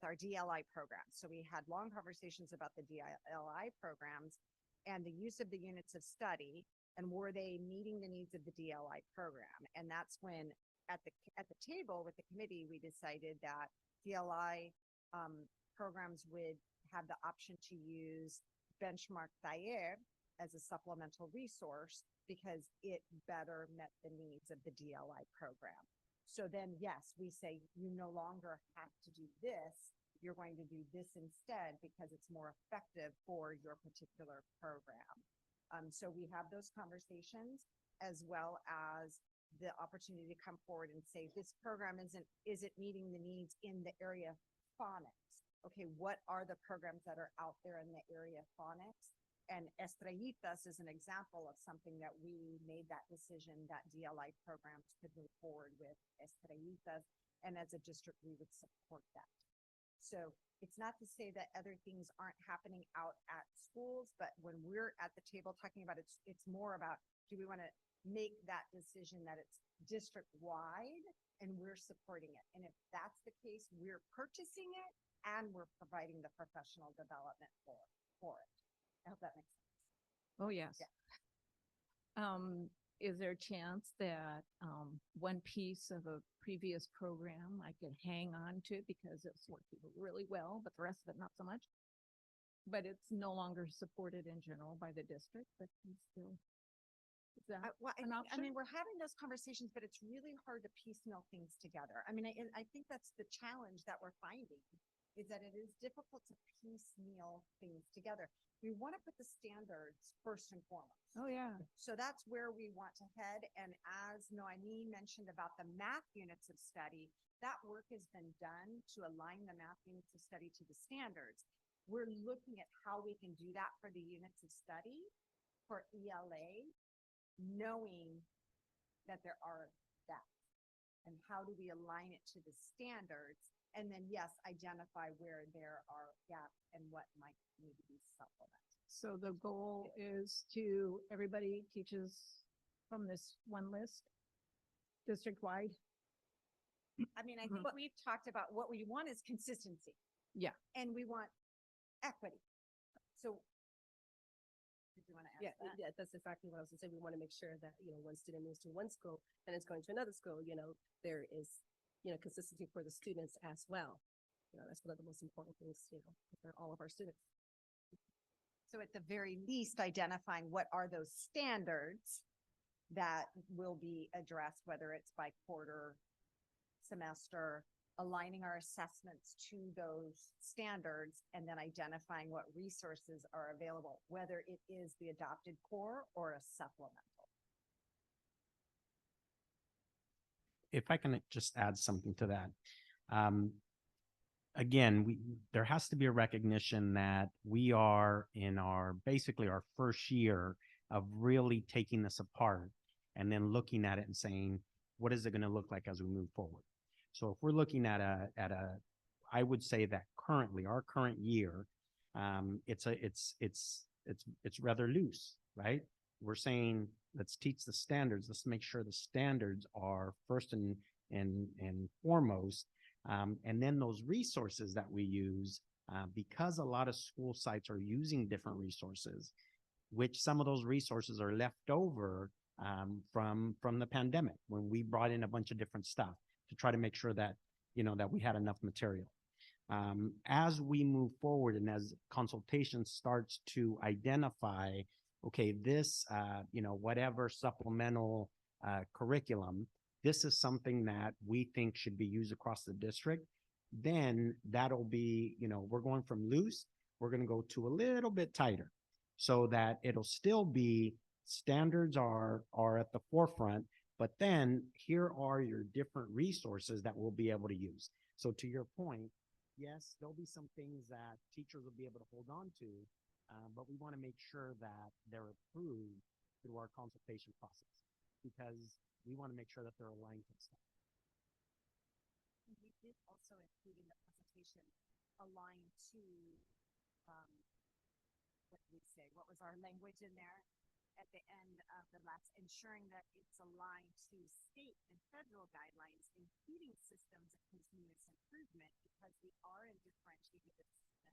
our DLI programs. So we had long conversations about the DLI programs and the use of the units of study, and were they meeting the needs of the DLI program? And that's when at the table with the committee, we decided that DLI programs would have the option to use Benchmark Taller as a supplemental resource because it better met the needs of the DLI program. So then, yes, we say you no longer have to do this. You're going to do this instead because it's more effective for your particular program. So we have those conversations, as well as the opportunity to come forward and say, this program isn't meeting the needs in the area of phonics. Okay, what are the programs that are out there in the area of phonics? And Estrellitas is an example of something that we made that decision that DLI programs could move forward with Estrellitas. And as a district, we would support that. So it's not to say that other things aren't happening out at schools, but when we're at the table talking about it, it's more about, do we want to make that decision that it's district wide and we're supporting it? And if that's the case, we're purchasing it and we're providing the professional development for it. I hope that makes sense. Oh, yes. Is there a chance that, one piece of a previous program I could hang on to because it's working really well, but the rest of it not so much? But it's no longer supported in general by the district, but can still. Is that Well, an I option? mean, we're having those conversations, but it's really hard to piecemeal things together. I mean, I think that's the challenge that we're finding, is that it is difficult to piecemeal things together. We want to put the standards first and foremost. Oh, yeah. So that's where we want to head. And as Noemí mentioned about the math units of study, that work has been done to align the math units of study to the standards. We're looking at how we can do that for the units of study for ELA, knowing that there are gaps. And how do we align it to the standards? And then, yes, identify where there are gaps and what might need to be supplemented. So the goal is to, everybody teaches from this one list, district-wide? I mean, I think we've talked about what we want is consistency. Yeah. And we want equity. So did you want to Yeah, add that? yeah, that's exactly what I was gonna say. We want to make sure that, one student moves to one school and is going to another school, there is, consistency for the students as well. That's one of the most important things, for all of our students. So at the very least, identifying what are those standards that will be addressed, whether it's by quarter, semester, aligning our assessments to those standards, and then identifying what resources are available, whether it is the adopted core or a supplemental. If I can just add something to that. Again, there has to be a recognition that we are in basically our first year of really taking this apart and then looking at it and saying, what is it going to look like as we move forward? So if we're looking at I would say that currently, our current year, it's rather loose, right? We're saying, let's teach the standards. Let's make sure the standards are first and foremost. And then those resources that we use, because a lot of school sites are using different resources, which some of those resources are left over from the pandemic when we brought in a bunch of different stuff to try to make sure that, that we had enough material. As we move forward and as consultation starts to identify, okay, this, whatever supplemental curriculum, this is something that we think should be used across the district, then that'll be, we're going from loose, we're going to go to a little bit tighter so that it'll still be standards are at the forefront, but then here are your different resources that we'll be able to use. So to your point, yes, there'll be some things that teachers will be able to hold on to, but we want to make sure that they're approved through our consultation process because we want to make sure that they're aligned to stuff. We did also include in the presentation align to, what did we say? What was our language in there at the end of the last, ensuring that it's aligned to state and federal guidelines, including systems of continuous improvement, because we are in differentiated systems.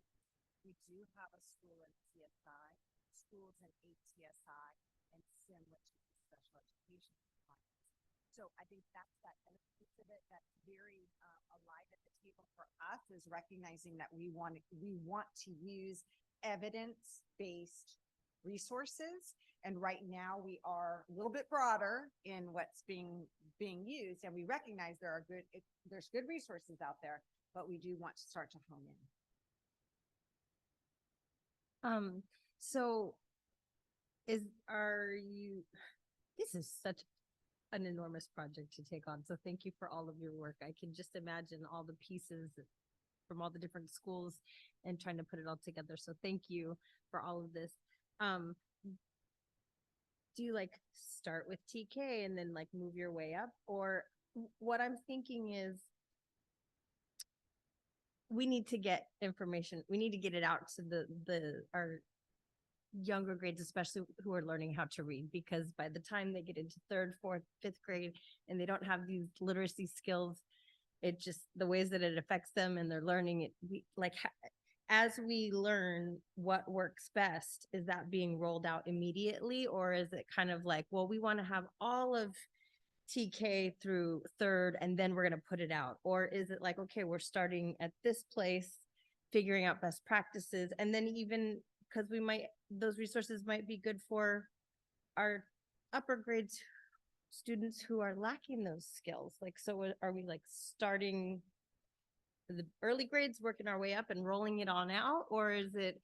We do have a school in CSI, schools in ATSI, and SIM, which is the special education compliance. So I think that's that piece of it that's very alive at the table for us, is recognizing that we want to use evidence-based resources. And right now we are a little bit broader in what's being used, and we recognize there's good resources out there, but we do want to start to hone in. So this is such an enormous project to take on. So thank you for all of your work. I can just imagine all the pieces from all the different schools and trying to put it all together. So thank you for all of this. Do you start with TK and then move your way up? Or what I'm thinking is we need to get information. We need to get it out to our younger grades, especially who are learning how to read, because by the time they get into 3rd, 4th, 5th grade and they don't have these literacy skills, It just, the ways that it affects them and their learning, it, we, like, as we learn what works best, is that being rolled out immediately? Or is it kind of like, well, we want to have all of TK through third and then we're going to put it out? Or is it like, okay, we're starting at this place, figuring out best practices, and then even, because we might, those resources might be good for our upper grades students who are lacking those skills. Like, so are we like starting the early grades, working our way up and rolling it on out? Or is it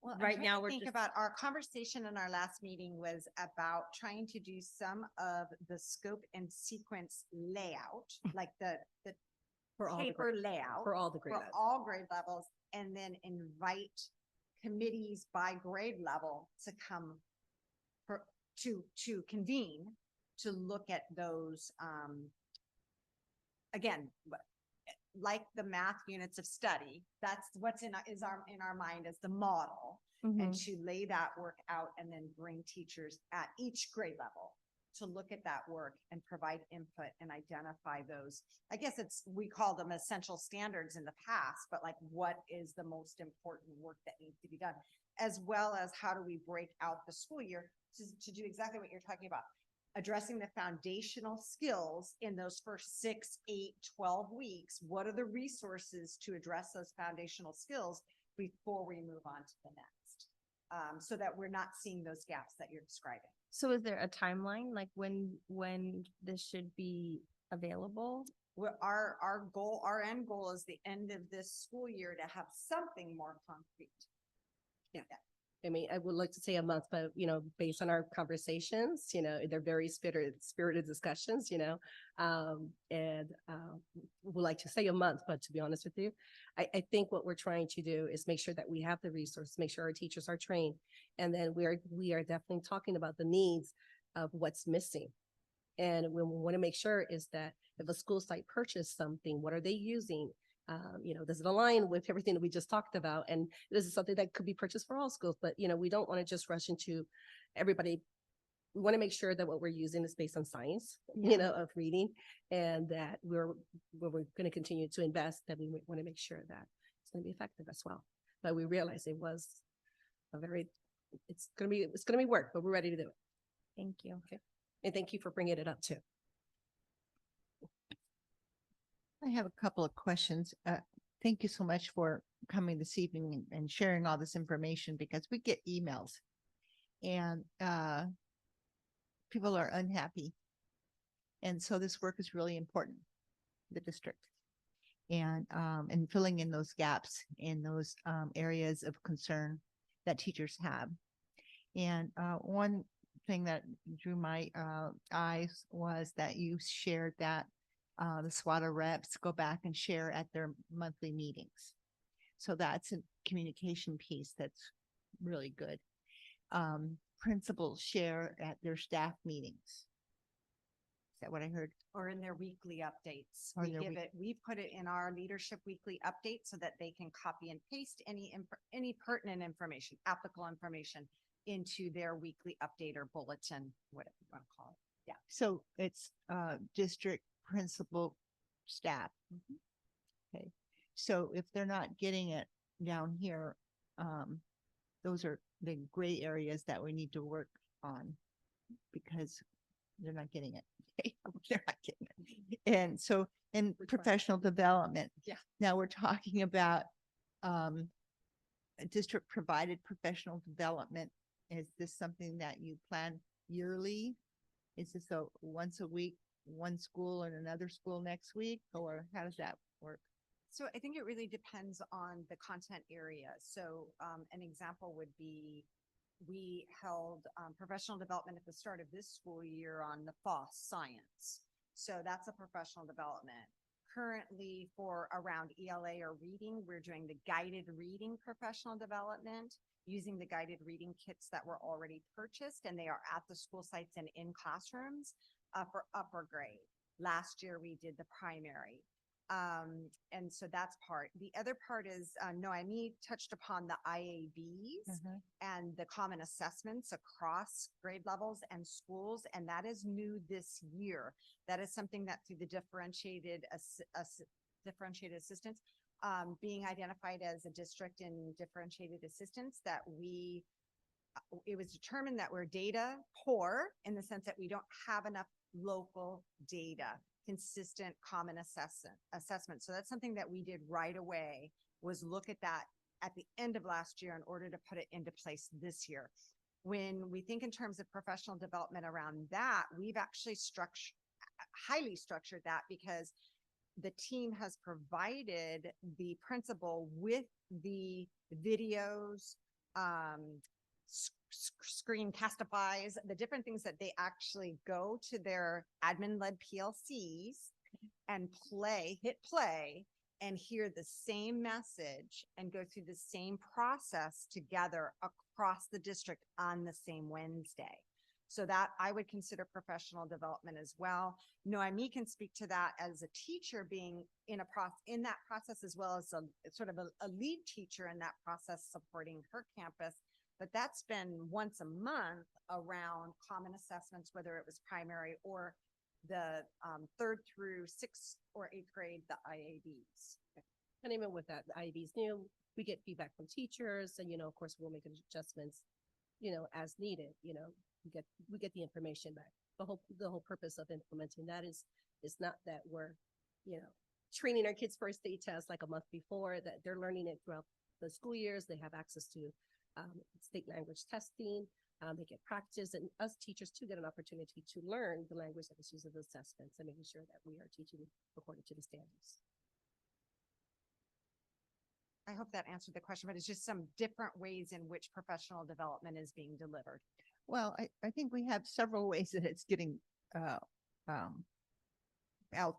Well, I'm right trying now to we're think just, about our conversation in our last meeting was about trying to do some of the scope and sequence layout, like the For all the paper grade, layout for all the grade for levels. all grade levels, and then invite committees by grade level to come to convene to look at those, again, like the math units of study, that's what's in our mind as the model, and to lay that work out and then bring teachers at each grade level to look at that work and provide input and identify those. I guess we call them essential standards in the past, but like, what is the most important work that needs to be done? As well as how do we break out the school year to do exactly what you're talking about, addressing the foundational skills in those first 6, 8, 12 weeks. What are the resources to address those foundational skills before we move on to the next? So that we're not seeing those gaps that you're describing. so is there a timeline, like when this should be available? Our goal, our end goal is the end of this school year to have something more concrete. Yeah. I mean, I would like to say a month, but based on our conversations, they're very spirited discussions, and would like to say a month, but to be honest with you, I think what we're trying to do is make sure that we have the resources, make sure our teachers are trained, and then we are definitely talking about the needs of what's missing. And we want to make sure is that if a school site purchased something, what are they using? Does it align with everything that we just talked about? And this is something that could be purchased for all schools, but we don't want to just rush into everybody. We want to make sure that what we're using is based on science, of reading, and that we're going to continue to invest, that we want to make sure that it's going to be effective as well. But we realize it was it's going to be work, but we're ready to do it. Thank you. Okay. And thank you for bringing it up too. I have a couple of questions. Thank you so much for coming this evening and sharing all this information, because we get emails and people are unhappy. And so this work is really important, the district, and filling in those gaps in those areas of concern that teachers have. And one thing that drew my eyes was that you shared that the SWATA reps go back and share at their monthly meetings. So that's a communication piece that's really good. Principals share at their staff meetings. Is that what I heard? Or in their weekly updates. Or their We put it in our leadership weekly update so that they can copy and paste any pertinent information, applicable information into their weekly update or bulletin, whatever you want to call it. Yeah. So it's district principal staff. Okay. So if they're not getting it down here, those are the gray areas that we need to work on, because they're not getting it. They're not getting it. And so in professional development, now we're talking about district provided professional development. Is this something that you plan yearly? Is this a once a week, one school and another school next week, or how does that work? So I think it really depends on the content area. So an example would be, we held professional development at the start of this school year on the FOSS science. So that's a professional development. Currently for around ELA or reading, we're doing the guided reading professional development using the guided reading kits that were already purchased, and they are at the school sites and in classrooms for upper grade. Last year we did the primary. And so that's part. The other part is, Noemi touched upon the IABs and the common assessments across grade levels and schools, and that is new this year. That is something that through the differentiated assistance, being identified as a district in differentiated assistance, that it was determined that we're data poor in the sense that we don't have enough local data, consistent common assessment. So that's something that we did right away, was look at that at the end of last year in order to put it into place this year. When we think in terms of professional development around that, we've actually highly structured that, because the team has provided the principal with the videos, screen castifies, the different things that they actually go to their admin-led PLCs and hit play and hear the same message and go through the same process together across the district on the same Wednesday. So that I would consider professional development as well. Noemi can speak to that as a teacher, being in that process, as well as a sort of a lead teacher in that process, supporting her campus. But that's been once a month around common assessments, whether it was primary or the 3rd through 6th or 8th grade, the IABs. And even with that, the IABs new, we get feedback from teachers, and, of course, we'll make adjustments, as needed. We get the information back. The whole purpose of implementing that is not that we're, training our kids for a state test like a month before, that they're learning it throughout the school years. They have access to state language testing. They get practice, and us teachers too get an opportunity to learn the language that is used in the assessments, and making sure that we are teaching according to the standards. I hope that answered the question, but it's just some different ways in which professional development is being delivered. Well, I think we have several ways that it's getting out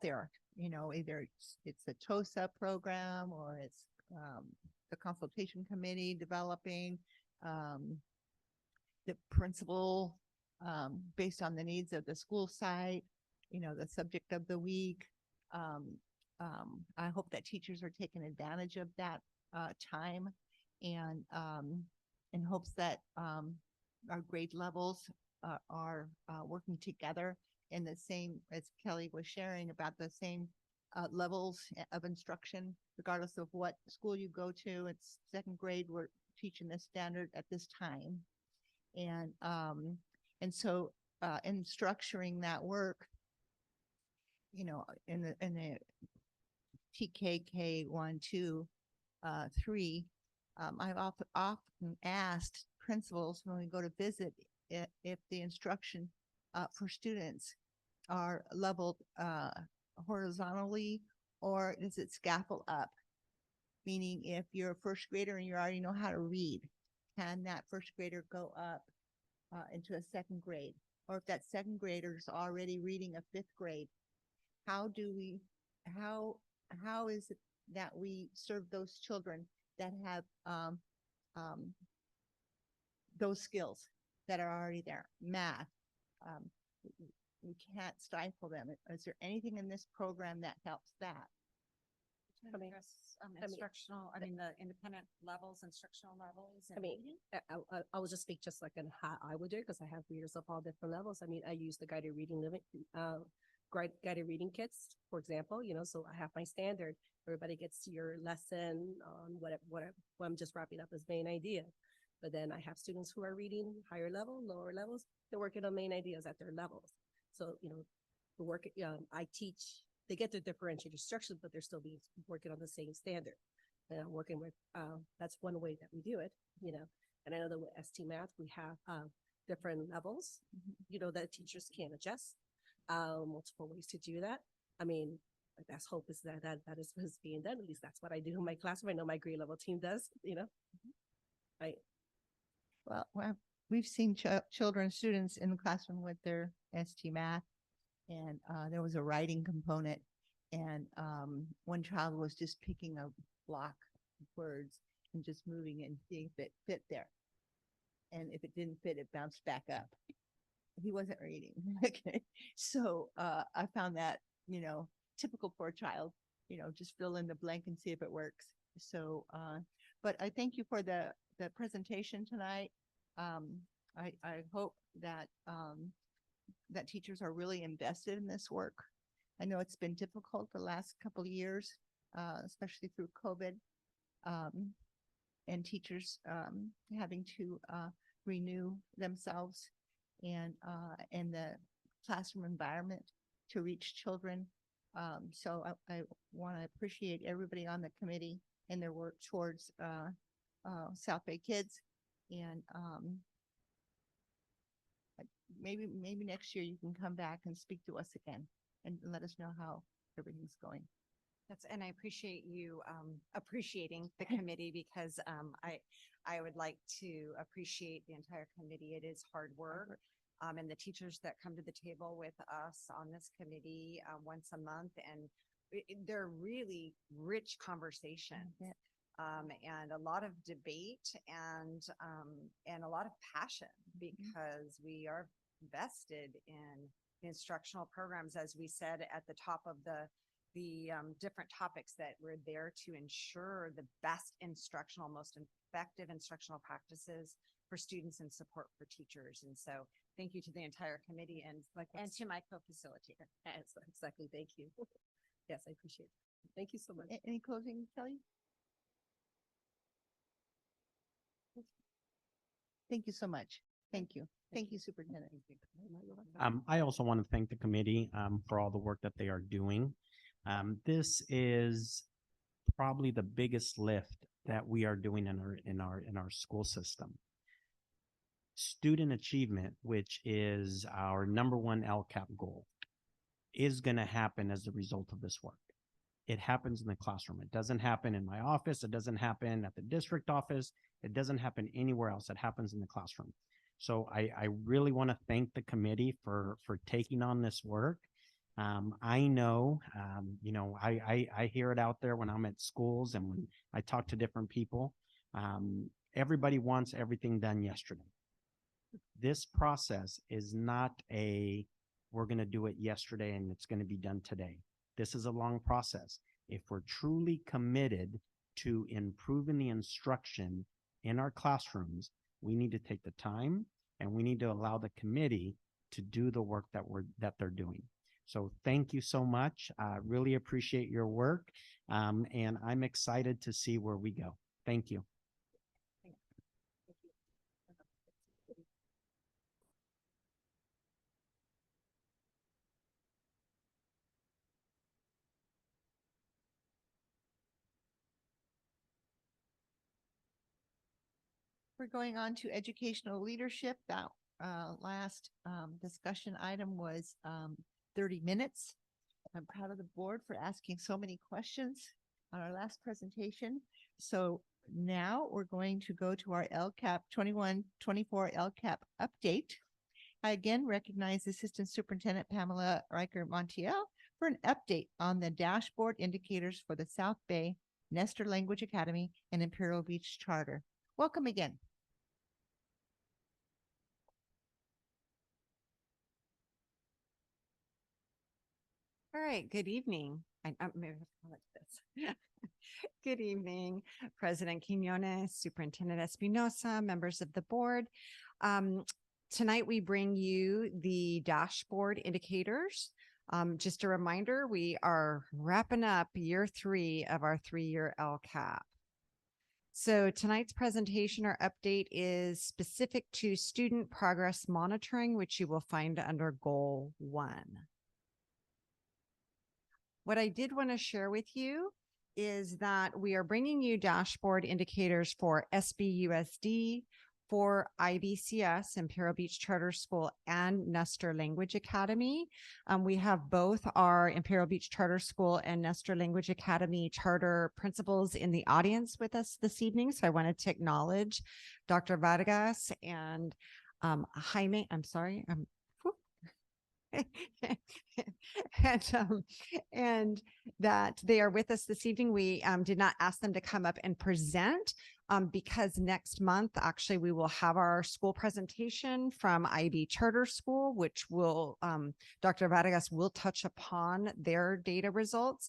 there. Either it's the TOSA program, or it's the consultation committee developing the principal based on the needs of the school site, the subject of the week. I hope that teachers are taking advantage of that time, and in hopes that our grade levels are working together in the same, as Kelly was sharing, about the same levels of instruction, regardless of what school you go to. It's 2nd grade, we're teaching this standard at this time. And so in structuring that work, in the TKK 1, 2, 3, I've often asked principals when we go to visit if the instruction for students are leveled horizontally, or does it scaffold up? Meaning, if you're a 1st grader and you already know how to read, can that 1st grader go up into a 2nd grade? Or if that 2nd grader is already reading a 5th grade, how is it that we serve those children that have those skills that are already there? Math, we can't stifle them. Is there anything in this program that helps that? Instructional, the independent levels, instructional levels. I will just speak just like on how I would do it, because I have readers of all different levels. I use the guided reading kits, for example, so I have my standard. Everybody gets your lesson on what I'm just wrapping up as main idea. But then I have students who are reading higher level, lower levels. They're working on main ideas at their levels. So, the work I teach, they get the differentiated instruction, but they're still working on the same standard. And I'm working with, that's one way that we do it, And I know that with ST Math, we have different levels, that teachers can adjust, multiple ways to do that. My best hope is that is what's being done. At least that's what I do in my classroom. I know my grade level team does, Well, we've seen students in the classroom with their ST Math, and there was a writing component, and one child was just picking a block of words and just moving and seeing if it fit there. And if it didn't fit, it bounced back up. He wasn't reading. Okay. So I found that, typical for a child just fill in the blank and see if it works. So, but I thank you for the presentation tonight. I hope that, that teachers are really invested in this work. I know it's been difficult the last couple of years, especially through COVID. And teachers, having to, renew themselves and the classroom environment to reach children. So I want to appreciate everybody on the committee and their work towards South Bay kids. And maybe next year you can come back and speak to us again and let us know how everything's going. And I appreciate you appreciating the committee because I would like to appreciate the entire committee. It is hard work. And the teachers that come to the table with us on this committee once a month, and they're really rich conversations. And a lot of debate and a lot of passion because we are vested in the instructional programs, as we said at the top of the different topics, that we're there to ensure the best instructional, most effective instructional practices for students and support for teachers. And so thank you to the entire committee and to my co-facilitator. Exactly. Thank you. Yes, I appreciate it. Thank you so much. Any closing, Kelly? Thank you so much. Thank you. Thank you, Superintendent. I also want to thank the committee for all the work that they are doing. This is probably the biggest lift that we are doing in our school system. Student achievement, which is our #1 LCAP goal, is going to happen as a result of this work. It happens in the classroom. It doesn't happen in my office. It doesn't happen at the district office. It doesn't happen anywhere else. It happens in the classroom. So I really want to thank the committee for taking on this work. I know, I hear it out there when I'm at schools and when I talk to different people. Everybody wants everything done yesterday. This process is not we're going to do it yesterday and it's going to be done today. This is a long process. If we're truly committed to improving the instruction in our classrooms, we need to take the time and we need to allow the committee to do the work that they're doing. So thank you so much. Really appreciate your work. And I'm excited to see where we go. Thank you. We're going on to educational leadership. That last discussion item was 30 minutes. I'm proud of the board for asking so many questions on our last presentation. So now we're going to go to our LCAP 21-24 LCAP update. I again recognize Assistant Superintendent Pamela Riker Montiel for an update on the dashboard indicators for the South Bay, Nestor Language Academy, and Imperial Beach Charter. Welcome again. All right, good evening. I'm maybe I'll like this. Good evening, President Quinones, Superintendent Espinosa, members of the board. Tonight we bring you the dashboard indicators. Just a reminder, we are wrapping up year 3 of our 3-year LCAP. So tonight's presentation or update is specific to student progress monitoring, which you will find under Goal 1. What I did want to share with you is that we are bringing you dashboard indicators for SBUSD, for IBCS, Imperial Beach Charter School, and Nestor Language Academy. We have both our Imperial Beach Charter School and Nestor Language Academy charter principals in the audience with us this evening. So I wanted to acknowledge Dr. Vargas and Jaime, I'm sorry, and that they are with us this evening. We did not ask them to come up and present because next month, actually, we will have our school presentation from IB Charter School, which will, Dr. Vargas will touch upon their data results.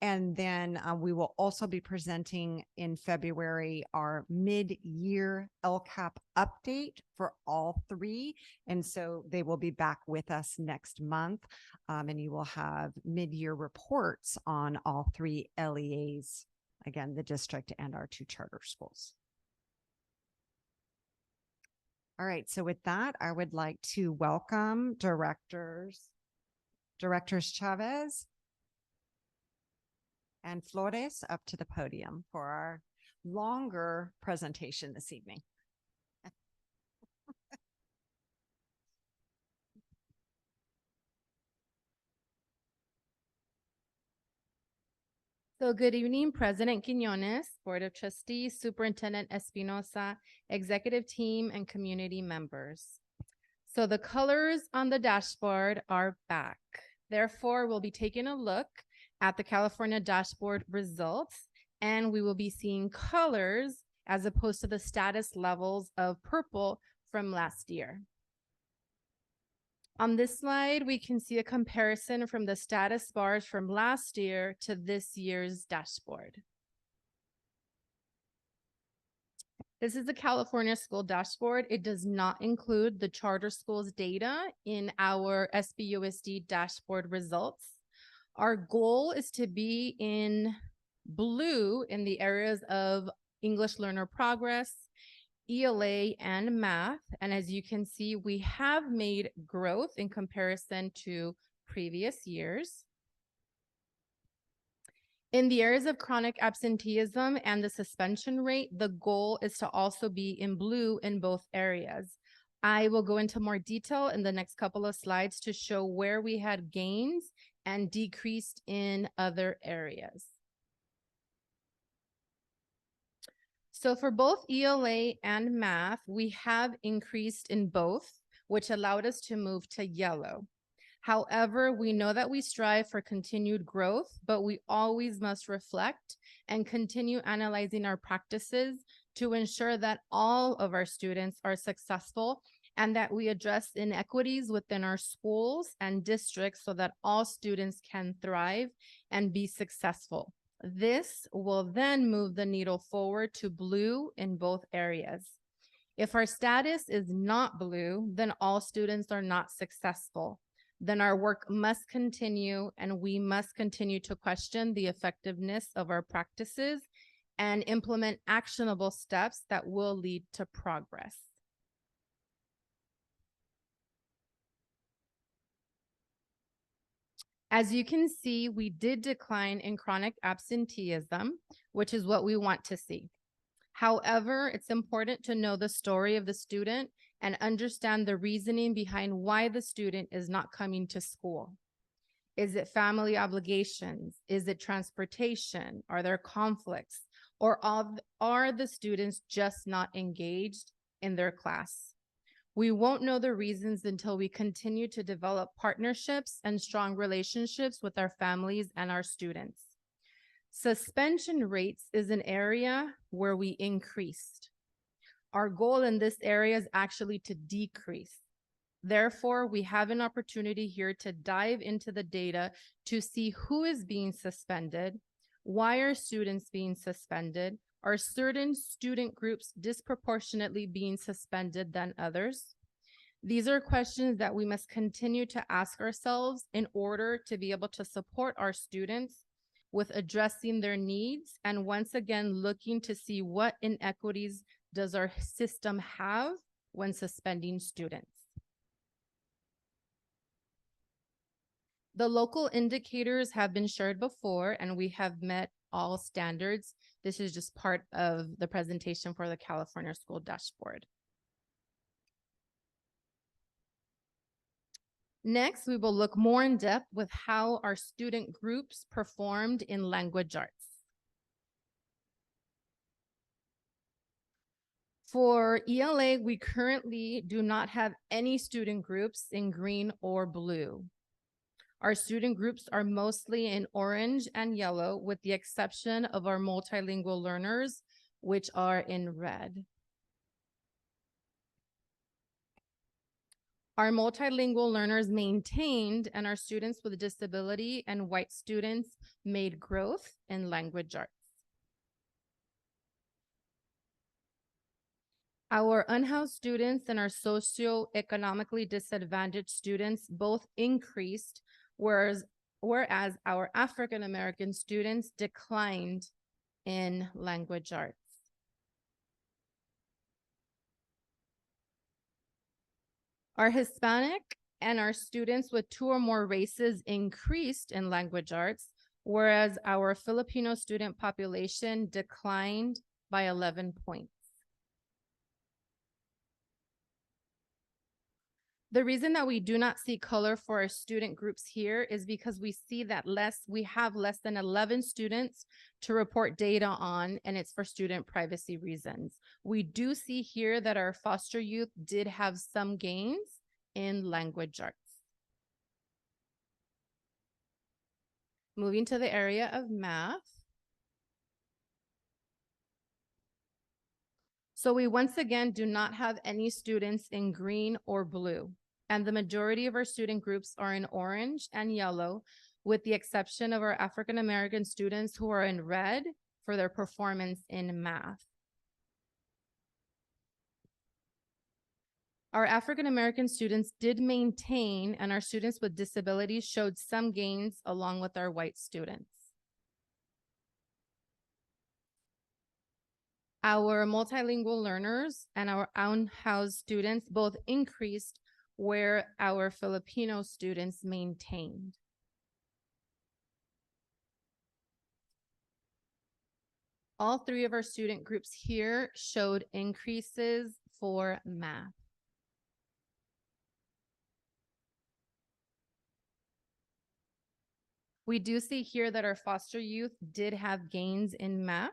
And then we will also be presenting in February our mid-year LCAP update for all three. And so they will be back with us next month. And you will have mid-year reports on all three LEAs, again, the district and our two charter schools. All right, so with that, I would like to welcome Directors Chavez and Flores up to the podium for our longer presentation this evening. So good evening, President Quinones, Board of Trustees, Superintendent Espinosa, Executive Team, and community members. So the colors on the dashboard are back. Therefore, we'll be taking a look at the California dashboard results, and we will be seeing colors as opposed to the status levels of purple from last year. On this slide, we can see a comparison from the status bars from last year to this year's dashboard. This is the California school dashboard. It does not include the charter schools data in our SBUSD dashboard results. Our goal is to be in blue in the areas of English learner progress, ELA, and math. And as you can see, we have made growth in comparison to previous years. In the areas of chronic absenteeism and the suspension rate, the goal is to also be in blue in both areas. I will go into more detail in the next couple of slides to show where we had gains and decreased in other areas. So for both ELA and math, we have increased in both, which allowed us to move to yellow. However, we know that we strive for continued growth, but we always must reflect and continue analyzing our practices to ensure that all of our students are successful and that we address inequities within our schools and districts so that all students can thrive and be successful. This will then move the needle forward to blue in both areas. If our status is not blue, then all students are not successful. Then our work must continue, and we must continue to question the effectiveness of our practices and implement actionable steps that will lead to progress. As you can see, we did decline in chronic absenteeism, which is what we want to see. However, it's important to know the story of the student and understand the reasoning behind why the student is not coming to school. Is it family obligations? Is it transportation? Are there conflicts? Or are the students just not engaged in their class? We won't know the reasons until we continue to develop partnerships and strong relationships with our families and our students. Suspension rates is an area where we increased. Our goal in this area is actually to decrease. Therefore, we have an opportunity here to dive into the data to see who is being suspended, why are students being suspended, are certain student groups disproportionately being suspended than others? These are questions that we must continue to ask ourselves in order to be able to support our students with addressing their needs and once again looking to see what inequities does our system have when suspending students. The local indicators have been shared before and we have met all standards. This is just part of the presentation for the California School Dashboard. Next, we will look more in depth with how our student groups performed in language arts. For ELA, we currently do not have any student groups in green or blue. Our student groups are mostly in orange and yellow, with the exception of our multilingual learners, which are in red. Our multilingual learners maintained, and our students with disability and white students made growth in language arts. Our unhoused students and our socioeconomically disadvantaged students both increased, whereas our African-American students declined in language arts. Our Hispanic and our students with 2 or more races increased in language arts, whereas our Filipino student population declined by 11 points. The reason that we do not see color for our student groups here is because we see that we have less than 11 students to report data on, and it's for student privacy reasons. We do see here that our foster youth did have some gains in language arts. Moving to the area of math. So we once again do not have any students in green or blue, and the majority of our student groups are in orange and yellow, with the exception of our African-American students who are in red for their performance in math. Our African-American students did maintain, and our students with disabilities showed some gains along with our white students. Our multilingual learners and our unhoused students both increased, where our Filipino students maintained. All 3 of our student groups here showed increases for math. We do see here that our foster youth did have gains in math.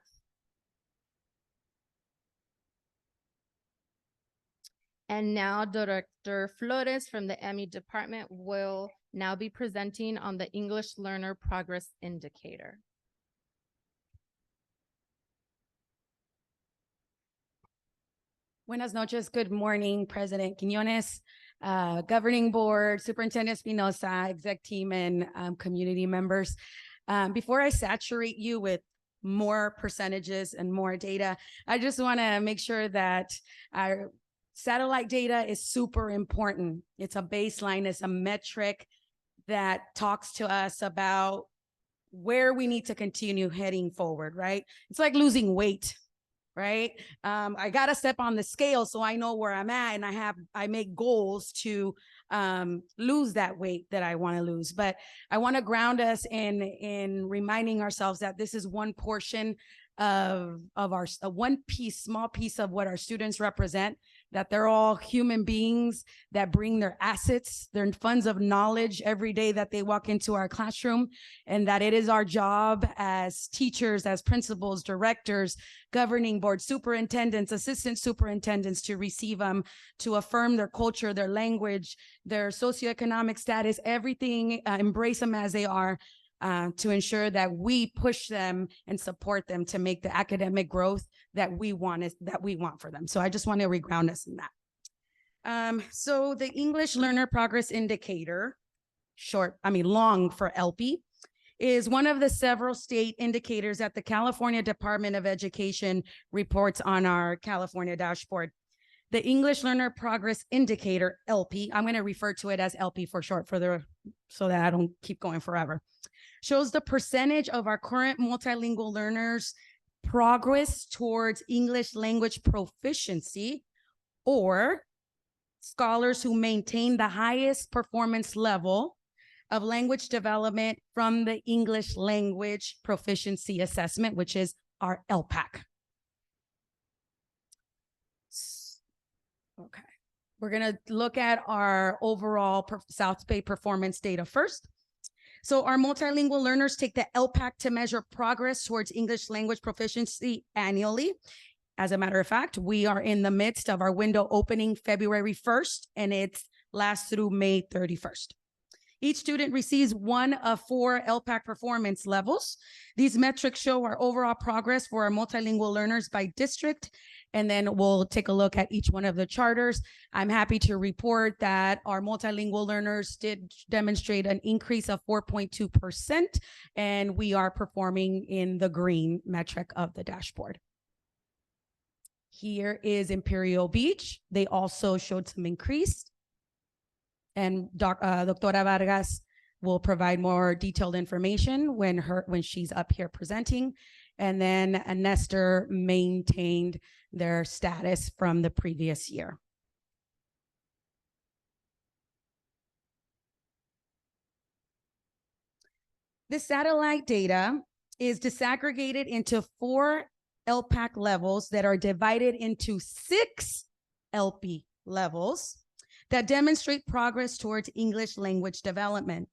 And now Director Flores from the ME department will now be presenting on the English Learner Progress Indicator. Buenas noches. Good morning, President Quiñones, Governing Board, Superintendent Espinosa, Exec Team, and community members. Before I saturate you with more percentages and more data, I just want to make sure that our satellite data is super important. It's a baseline, it's a metric that talks to us about where we need to continue heading forward, right? It's like losing weight, right? I got to step on the scale so I know where I'm at, and I make goals to lose that weight that I want to lose. But I want to ground us in reminding ourselves that this is one portion of our small piece of what our students represent, that they're all human beings that bring their assets, their funds of knowledge every day that they walk into our classroom, and that it is our job as teachers, as principals, directors, governing board, superintendents, assistant superintendents to receive them, to affirm their culture, their language, their socioeconomic status, everything, embrace them as they are, to ensure that we push them and support them to make the academic growth that we want for them. So I just want to reground us in that. So the English Learner Progress Indicator, long for ELPI, is one of the several state indicators that the California Department of Education reports on our California dashboard. The English Learner Progress Indicator, ELPI, I'm going to refer to it as ELPI for short so that I don't keep going forever, shows the percentage of our current multilingual learners' progress towards English language proficiency, or scholars who maintain the highest performance level of language development from the English language proficiency assessment, which is our LPAC. Okay, we're gonna look at our overall South Bay performance data first. So our multilingual learners take the LPAC to measure progress towards English language proficiency annually. As a matter of fact, we are in the midst of our window opening February 1st, and it lasts through May 31st. Each student receives one of 4 LPAC performance levels. These metrics show our overall progress for our multilingual learners by district and then we'll take a look at each one of the charters. I'm happy to report that our multilingual learners did demonstrate an increase of 4.2%, and we are performing in the green metric of the dashboard. Here is Imperial Beach. They also showed some increase, and Doctora Vargas will provide more detailed information when she's up here presenting. And then Nestor maintained their status from the previous year. The satellite data is disaggregated into 4 LPAC levels that are divided into 6 LP levels that demonstrate progress towards English language development.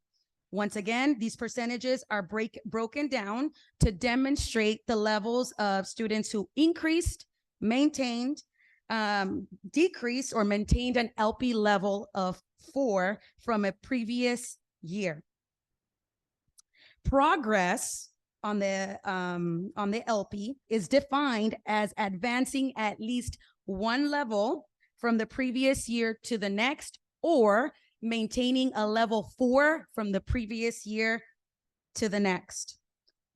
Once again, these percentages are broken down to demonstrate the levels of students who increased, maintained, decreased, or maintained an LP level of 4 from a previous year. Progress on the LP is defined as advancing at least 1 level from the previous year to the next, or maintaining a level 4 from the previous year to the next.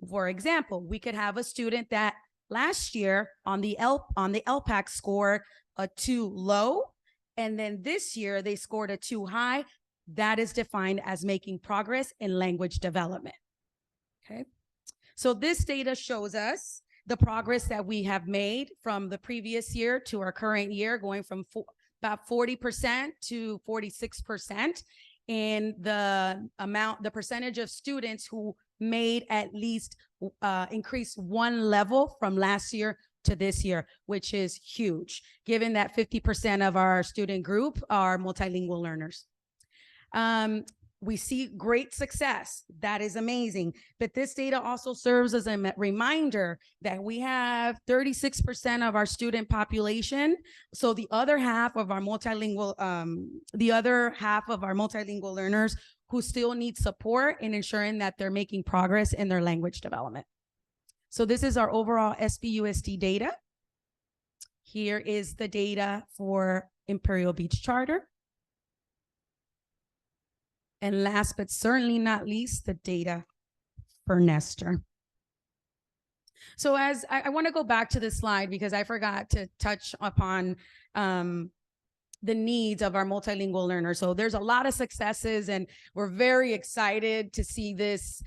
For example, we could have a student that last year on the LPAC scored a 2 low, and then this year they scored a 2 high. That is defined as making progress in language development. Okay, so this data shows us the progress that we have made from the previous year to our current year, going from about 40% to 46% in the percentage of students who made at least increase 1 level from last year to this year, which is huge, given that 50% of our student group are multilingual learners. We see great success. That is amazing. But this data also serves as a reminder that we have 36% of our student population. So the other half of our multilingual learners who still need support in ensuring that they're making progress in their language development. So this is our overall SPUSD data. Here is the data for Imperial Beach Charter. And last but certainly not least, the data for Nestor. So as I want to go back to this slide because I forgot to touch upon the needs of our multilingual learners. So there's a lot of successes and we're very excited to see this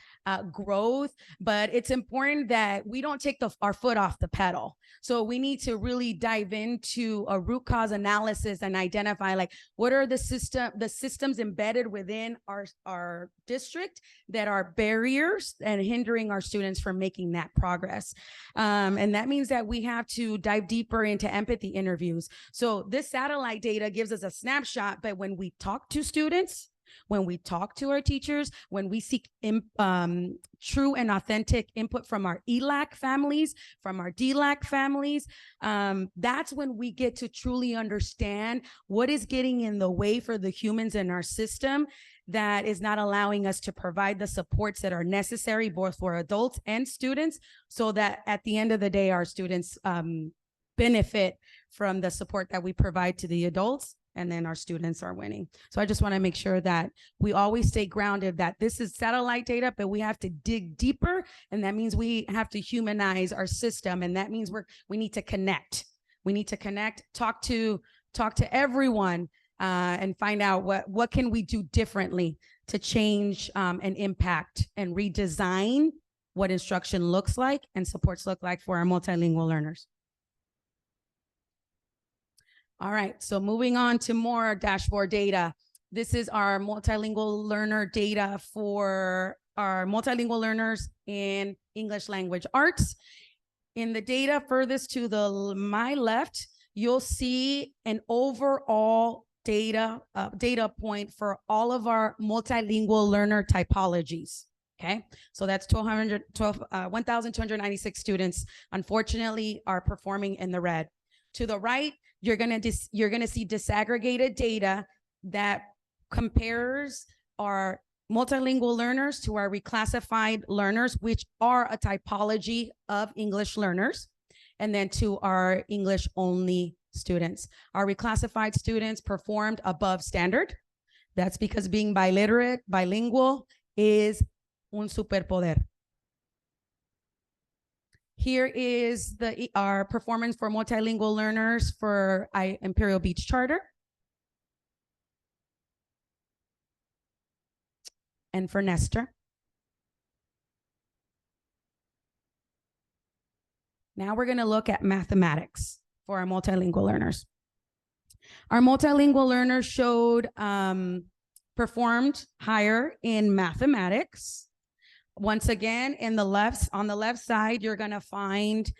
growth, but it's important that we don't take our foot off the pedal. So we need to really dive into a root cause analysis and identify like what are the systems embedded within our district that are barriers and hindering our students from making that progress. And that means that we have to dive deeper into empathy interviews. So this satellite data gives us a snapshot, but when we talk to students, when we talk to our teachers, when we seek true and authentic input from our ELAC families, from our DLAC families, that's when we get to truly understand what is getting in the way for the humans in our system that is not allowing us to provide the supports that are necessary both for adults and students, so that at the end of the day, our students benefit from the support that we provide to the adults, and then our students are winning. So I just want to make sure that we always stay grounded that this is satellite data, but we have to dig deeper. And that means we have to humanize our system. And that means we need to connect. We need to connect, talk to everyone and find out what can we do differently to change and impact and redesign what instruction looks like and supports look like for our multilingual learners. All right, so moving on to more dashboard data. This is our multilingual learner data for our multilingual learners in English language arts. In the data furthest to my left, you'll see an overall data point for all of our multilingual learner typologies. Okay, so that's 1,296 students, unfortunately, are performing in the red. To the right, you're gonna see disaggregated data that compares our multilingual learners to our reclassified learners, which are a typology of English learners. and then to our English only students. Our reclassified students performed above standard. That's because being bilingual is un superpoder. Here is our performance for multilingual learners for Imperial Beach Charter. And for Nestor. Now we're going to look at mathematics for our multilingual learners. Our multilingual learners performed higher in mathematics. Once again, on the left side, you're going to find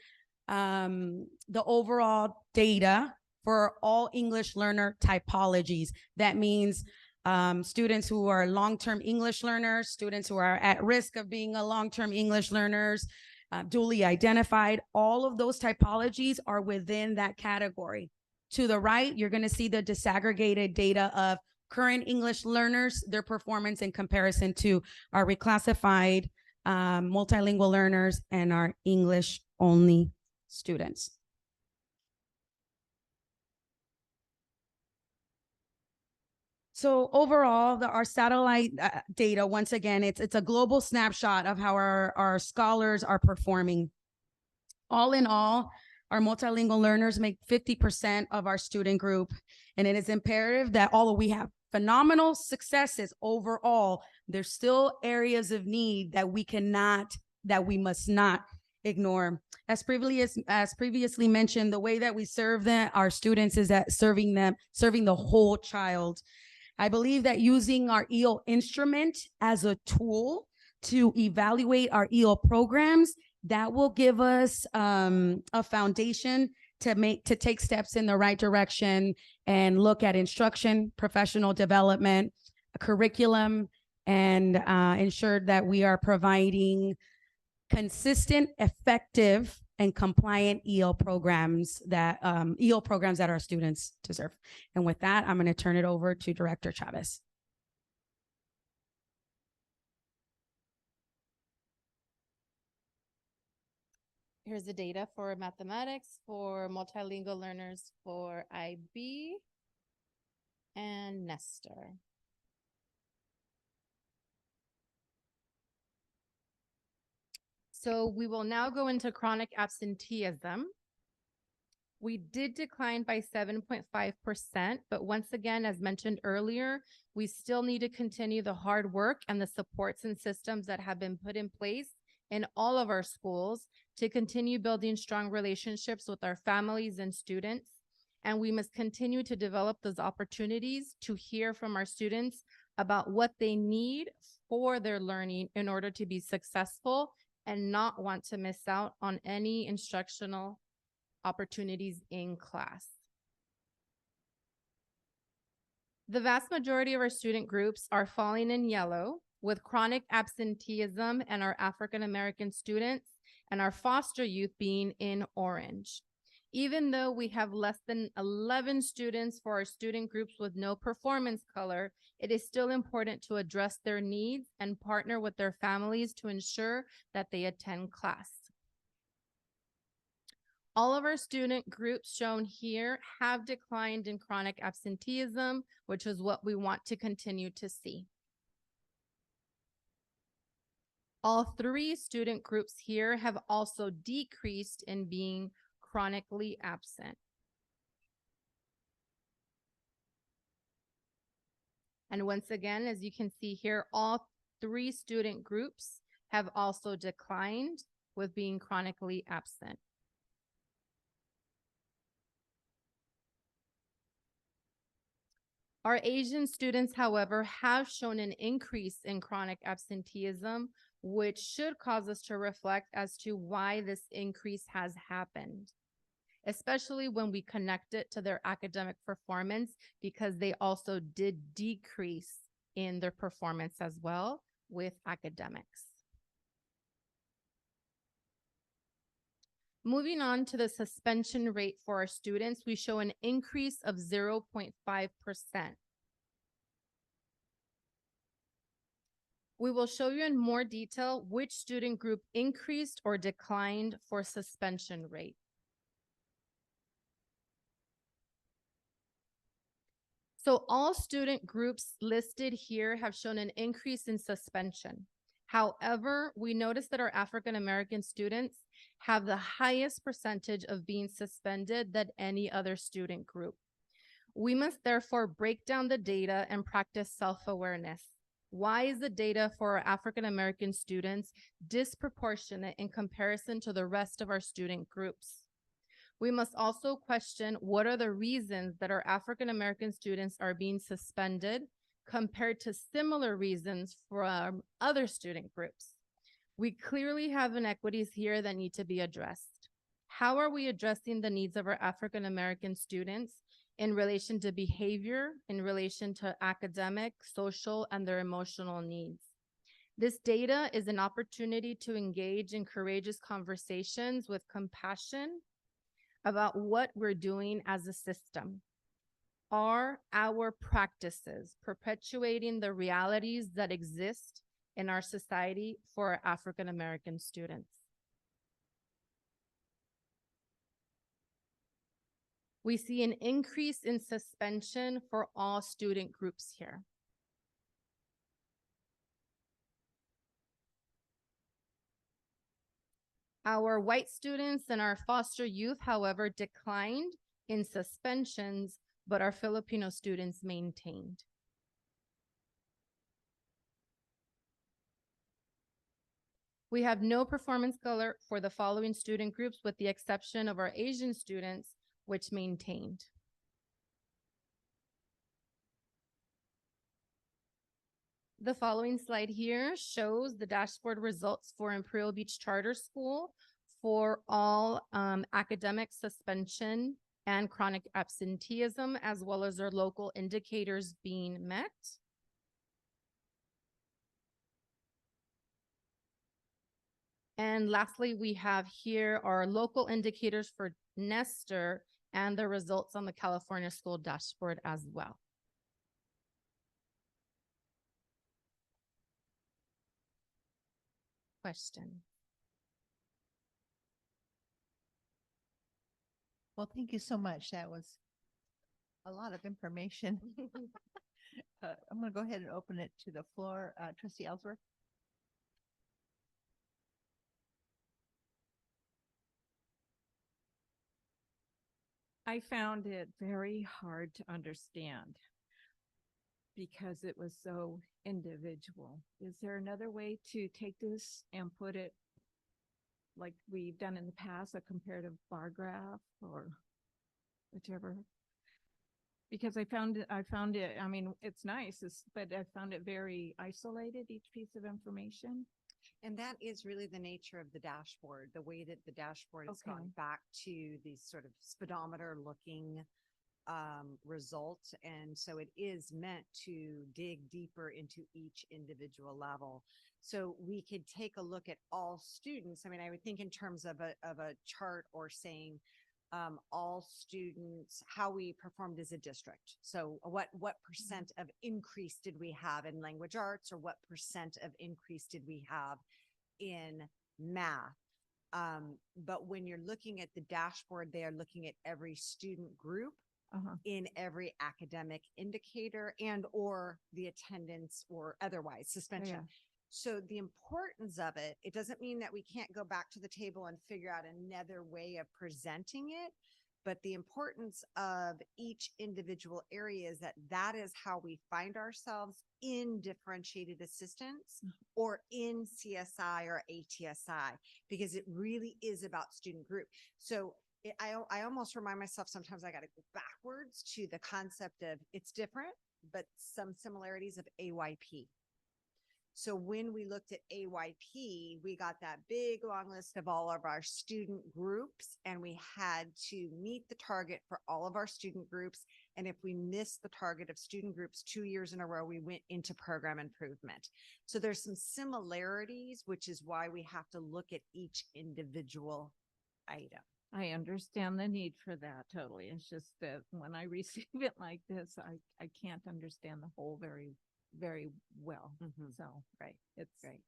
the overall data for all English learner typologies. That means students who are long-term English learners, students who are at risk of being a long-term English learners, duly identified. All of those typologies are within that category. To the right, you're going to see the disaggregated data of current English learners, their performance in comparison to our reclassified multilingual learners and our English only students. So overall, our satellite data, once again, it's a global snapshot of how our scholars are performing. All in all, our multilingual learners make 50% of our student group, and it is imperative that although we have phenomenal successes overall, there's still areas of need that we must not ignore. As previously mentioned, the way that we serve our students is at serving the whole child. I believe that using our EO instrument as a tool to evaluate our EO programs, that will give us a foundation to take steps in the right direction and look at instruction, professional development, curriculum, and ensure that we are providing consistent, effective, and compliant EL programs that our students deserve. And with that, I'm going to turn it over to Director Chavez. Here's the data for mathematics for multilingual learners for IB and Nestor. So we will now go into chronic absenteeism. We did decline by 7.5%, but once again, as mentioned earlier, we still need to continue the hard work and the supports and systems that have been put in place in all of our schools to continue building strong relationships with our families and students. And we must continue to develop those opportunities to hear from our students about what they need for their learning in order to be successful and not want to miss out on any instructional opportunities in class. The vast majority of our student groups are falling in yellow, with chronic absenteeism and our African American students and our foster youth being in orange. Even though we have less than 11 students for our student groups with no performance color, it is still important to address their needs and partner with their families to ensure that they attend class. All of our student groups shown here have declined in chronic absenteeism, which is what we want to continue to see. All three student groups here have also decreased in being chronically absent. And once again, as you can see here, all three student groups have also declined with being chronically absent. Our Asian students, however, have shown an increase in chronic absenteeism, which should cause us to reflect as to why this increase has happened, especially when we connect it to their academic performance, because they also did decrease in their performance as well with academics. Moving on to the suspension rate for our students, we show an increase of 0.5%. We will show you in more detail which student group increased or declined for suspension rate. So all student groups listed here have shown an increase in suspension. However, we noticed that our African American students have the highest percentage of being suspended than any other student group. We must therefore break down the data and practice self-awareness. Why is the data for our African American students disproportionate in comparison to the rest of our student groups? We must also question what are the reasons that our African American students are being suspended compared to similar reasons from other student groups. We clearly have inequities here that need to be addressed. How are we addressing the needs of our African American students in relation to behavior, in relation to academic, social, and their emotional needs? This data is an opportunity to engage in courageous conversations with compassion about what we're doing as a system. Are our practices perpetuating the realities that exist in our society for our African American students? We see an increase in suspension for all student groups here. Our white students and our foster youth, however, declined in suspensions, but our Filipino students maintained. We have no performance color for the following student groups with the exception of our Asian students, which maintained. The following slide here shows the dashboard results for Imperial Beach Charter School for all academic suspension and chronic absenteeism, as well as their local indicators being met. And lastly, we have here our local indicators for Nestor and the results on the California School Dashboard as well. Question. Well, thank you so much. That was a lot of information. I'm going to go ahead and open it to the floor. Trustee Ellsworth. I found it very hard to understand because it was so individual. Is there another way to take this and put it like we've done in the past, a comparative bar graph or whichever? Because I found it, I mean, it's nice, but I found it very isolated, each piece of information. And that is really the nature of the dashboard, the way that the dashboard has gone back to these sort of speedometer looking results. And so it is meant to dig deeper into each individual level. So we could take a look at all students. I mean, I would think in terms of a chart or saying all students, how we performed as a district. So what percent of increase did we have in language arts, or what percent of increase did we have in math? But when you're looking at the dashboard, they are looking at every student group in every academic indicator and or the attendance or otherwise suspension. Yeah. So the importance of it, it doesn't mean that we can't go back to the table and figure out another way of presenting it, but the importance of each individual area is that is how we find ourselves in differentiated assistance or in CSI or ATSI, because it really is about student group. So I almost remind myself sometimes I got to go backwards to the concept of it's different, but some similarities of AYP. So when we looked at AYP, we got that big long list of all of our student groups, and we had to meet the target for all of our student groups. And if we missed the target of student groups 2 years in a row, we went into program improvement. So there's some similarities, which is why we have to look at each individual item. I understand the need for that totally. It's just that when I receive it like this, I can't understand the whole very well. So, Right. It's right.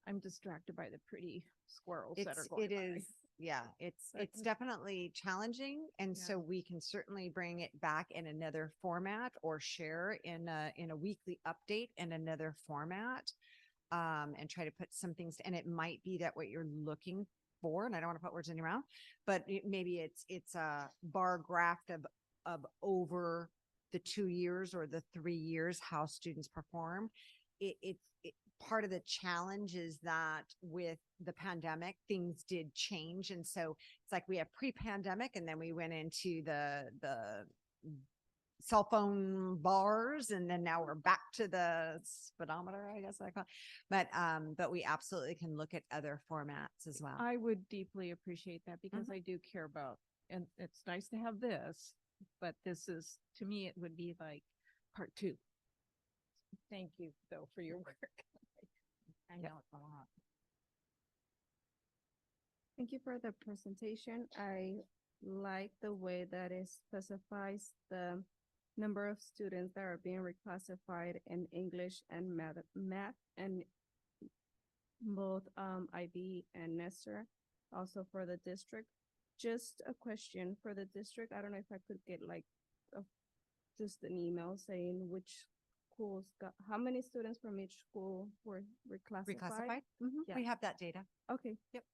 I'm distracted by the pretty squirrels that are going It by. is, yeah, it's But- definitely challenging. And Yeah. so we can certainly bring it back in another format or share in a weekly update in another format. And try to put some things, and it might be that what you're looking for, and I don't want to put words in your mouth, but maybe it's a bar graph of over the 2 years or the 3 years, how students perform. Part of the challenge is that with the pandemic, things did change. And so it's like we have pre-pandemic and then we went into the cell phone bars, and then now we're back to the speedometer, I guess I call it. But we absolutely can look at other formats as well. I would deeply appreciate that because Mm-hmm. I do care about, and it's nice to have this, but this is, to me, it would be like part 2. Thank you though for your work. I know it's a lot. Thank you for the presentation. I like the way that it specifies the number of students that are being reclassified in English and math and both IB and Nestor, also for the district. Just a question for the district. I don't know if I could get like just an email saying which schools got, how many students from each school were reclassified? Reclassified? Mhm. Yeah. We have that data. Okay. Yep,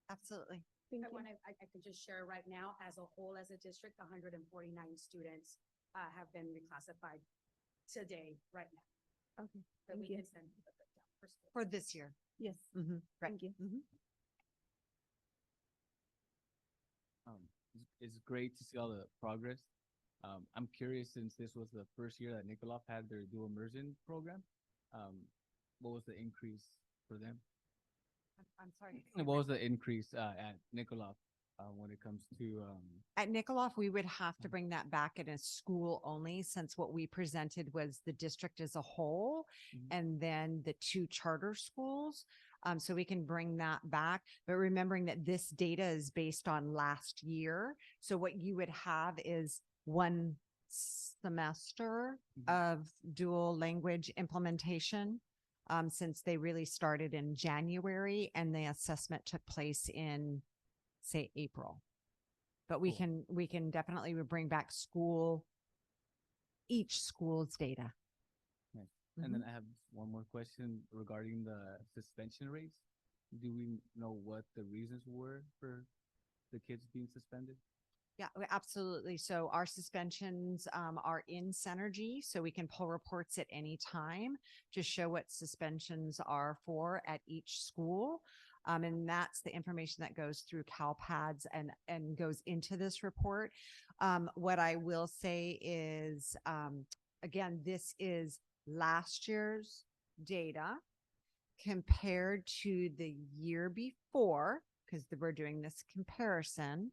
absolutely. Thank I you. want to, I could just share right now, as a whole, as a district, 149 students have been reclassified today, right now. Okay. But we Thank you. can send you the breakdown for school. For this year. Yes. Mhm, right. Thank you. Mhm. It's great to see all the progress. I'm curious, since this was the first year that Nikolov had their dual immersion program, what was the increase for them? I'm sorry. And what was the increase at Nikolov when it comes to At Nikolov, we would have to bring that back in a school only, since what we presented was the district as a whole Mhm. and then the 2 charter schools. So we can bring that back, but remembering that this data is based on last year. So what you would have is 1 semester Mhm. of dual language implementation. Since they really started in January and the assessment took place in, say, April. But we Cool. can definitely bring back each school's data. Nice. And then I have one more question regarding the suspension rates. Do we know what the reasons were for the kids being suspended? Yeah, absolutely. So our suspensions are in Synergy, so we can pull reports at any time to show what suspensions are for at each school. And that's the information that goes through CalPads and goes into this report. What I will say is, again, this is last year's data compared to the year before, because we're doing this comparison.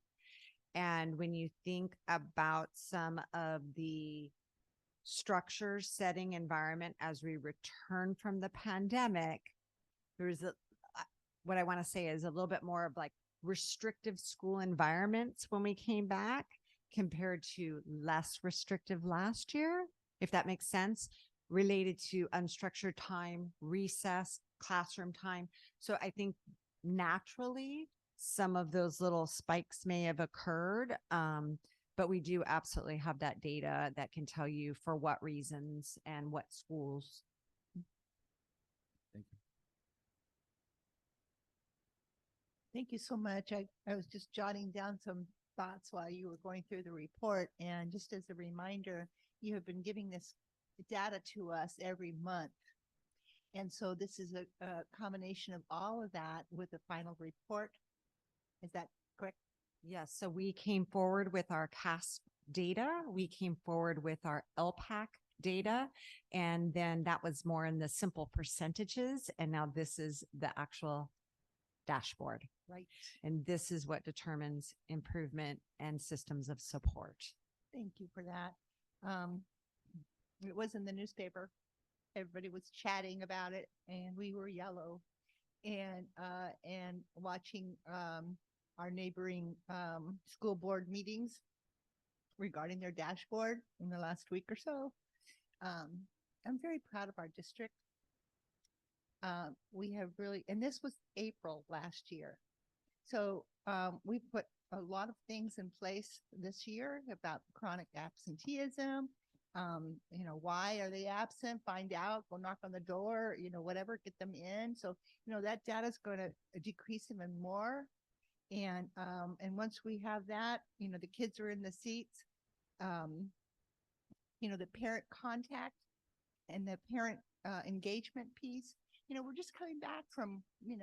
And when you think about some of the structures, setting, environment as we return from the pandemic, there's what I want to say is a little bit more of like restrictive school environments when we came back compared to less restrictive last year, if that makes sense, related to unstructured time, recess, classroom time. So I think naturally, some of those little spikes may have occurred, but we do absolutely have that data that can tell you for what reasons and what schools. Thank you. Thank you so much. I was just jotting down some thoughts while you were going through the report. And just as a reminder, you have been giving this data to us every month. And so this is a combination of all of that with the final report. Is that correct? Yes, so we came forward with our CASP data. We came forward with our LPAC data, and then that was more in the simple percentages. And now this is the actual dashboard. Right. And this is what determines improvement and systems of support. Thank you for that. It was in the newspaper. Everybody was chatting about it, and we were yellow. And watching our neighboring school board meetings regarding their dashboard in the last week or so. I'm very proud of our district. we have really, and this was April last year. So we put a lot of things in place this year about chronic absenteeism. Why are they absent? Find out, go knock on the door, whatever, get them in. So, that data is going to decrease even more. And once we have that, the kids are in the seats, the parent contact and the parent engagement piece, we're just coming back from, you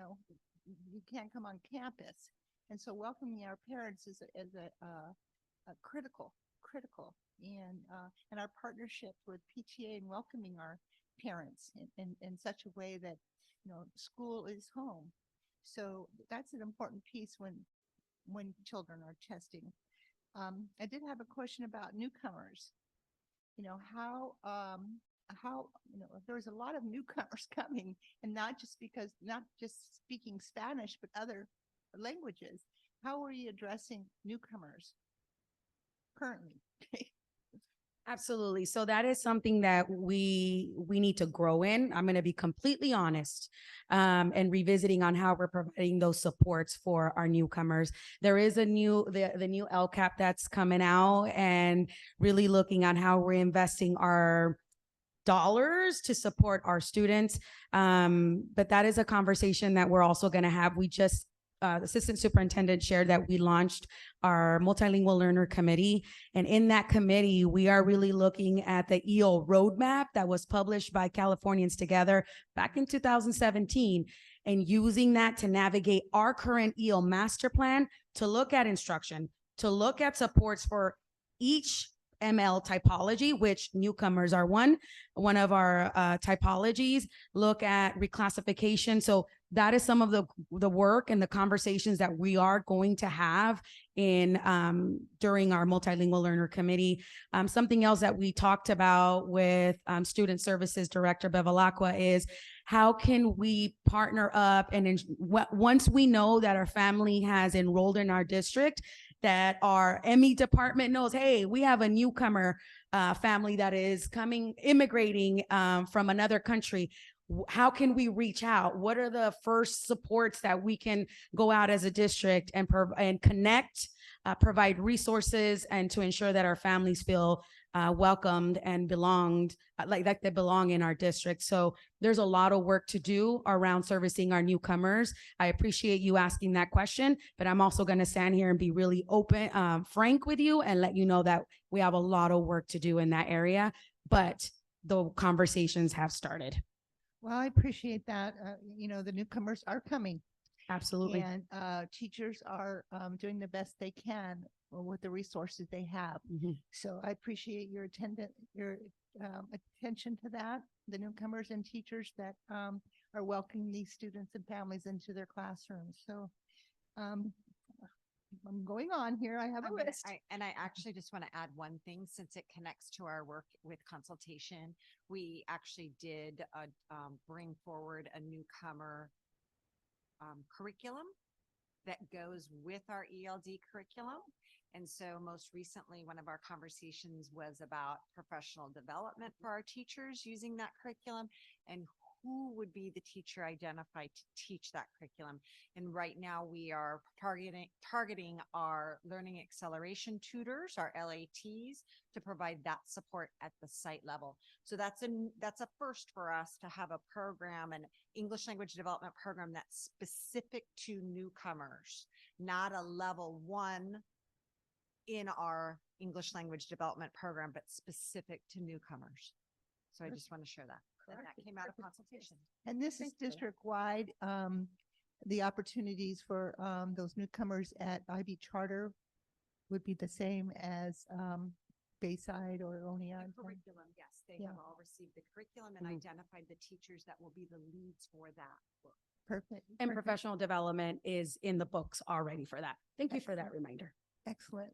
can't come on campus. And so welcoming our parents is a critical. And our partnership with PTA and welcoming our parents in such a way that, school is home. So that's an important piece when children are testing. I did have a question about newcomers. There's a lot of newcomers coming, and not just speaking Spanish, but other languages. How are you addressing newcomers currently? Absolutely. So that is something that we need to grow in. I'm going to be completely honest, and revisiting on how we're providing those supports for our newcomers. There is the new LCAP that's coming out, and really looking on how we're investing our dollars to support our students. But that is a conversation that we're also going to have. We just the assistant superintendent shared that we launched our multilingual learner committee. And in that committee, we are really looking at the EL roadmap that was published by Californians Together back in 2017, and using that to navigate our current EL master plan, to look at instruction, to look at supports for each ML typology, which newcomers are one of our typologies, look at reclassification. So that is some of the work and the conversations that we are going to have in during our multilingual learner committee. Something else that we talked about with Student Services Director Bevilacqua is how can we partner up, and once we know that our family has enrolled in our district, that our ME department knows, hey, we have a newcomer family that is immigrating from another country. How can we reach out? What are the first supports that we can go out as a district and connect, provide resources, and to ensure that our families feel welcomed and belonged, like they belong in our district. So there's a lot of work to do around servicing our newcomers. I appreciate you asking that question, but I'm also going to stand here and be really open, frank with you, and let you know that we have a lot of work to do in that area, but the conversations have started. Well, I appreciate that. The newcomers are coming. Absolutely. And teachers are doing the best they can with the resources they have. So I appreciate your attention to that, the newcomers and teachers that are welcoming these students and families into their classrooms. So I'm going on here. I have a list. I actually just want to add one thing, since it connects to our work with consultation. We actually did bring forward a newcomer curriculum that goes with our ELD curriculum. And so most recently, one of our conversations was about professional development for our teachers using that curriculum, and who would be the teacher identified to teach that curriculum. And right now we are targeting our learning acceleration tutors, our LATs, to provide that support at the site level. So that's a first for us to have a program, an English language development program that's specific to newcomers, not a level one in our English language development program, but specific to newcomers. So I just want to share that. That came out of consultation. And this is district-wide. The opportunities for those newcomers at IB Charter would be the same as Bayside or Oneonta. Curriculum, yes, they have all received the curriculum and identified the teachers that will be the leads for that work. Perfect. And professional development is in the books already for that. Thank you for that reminder. Excellent.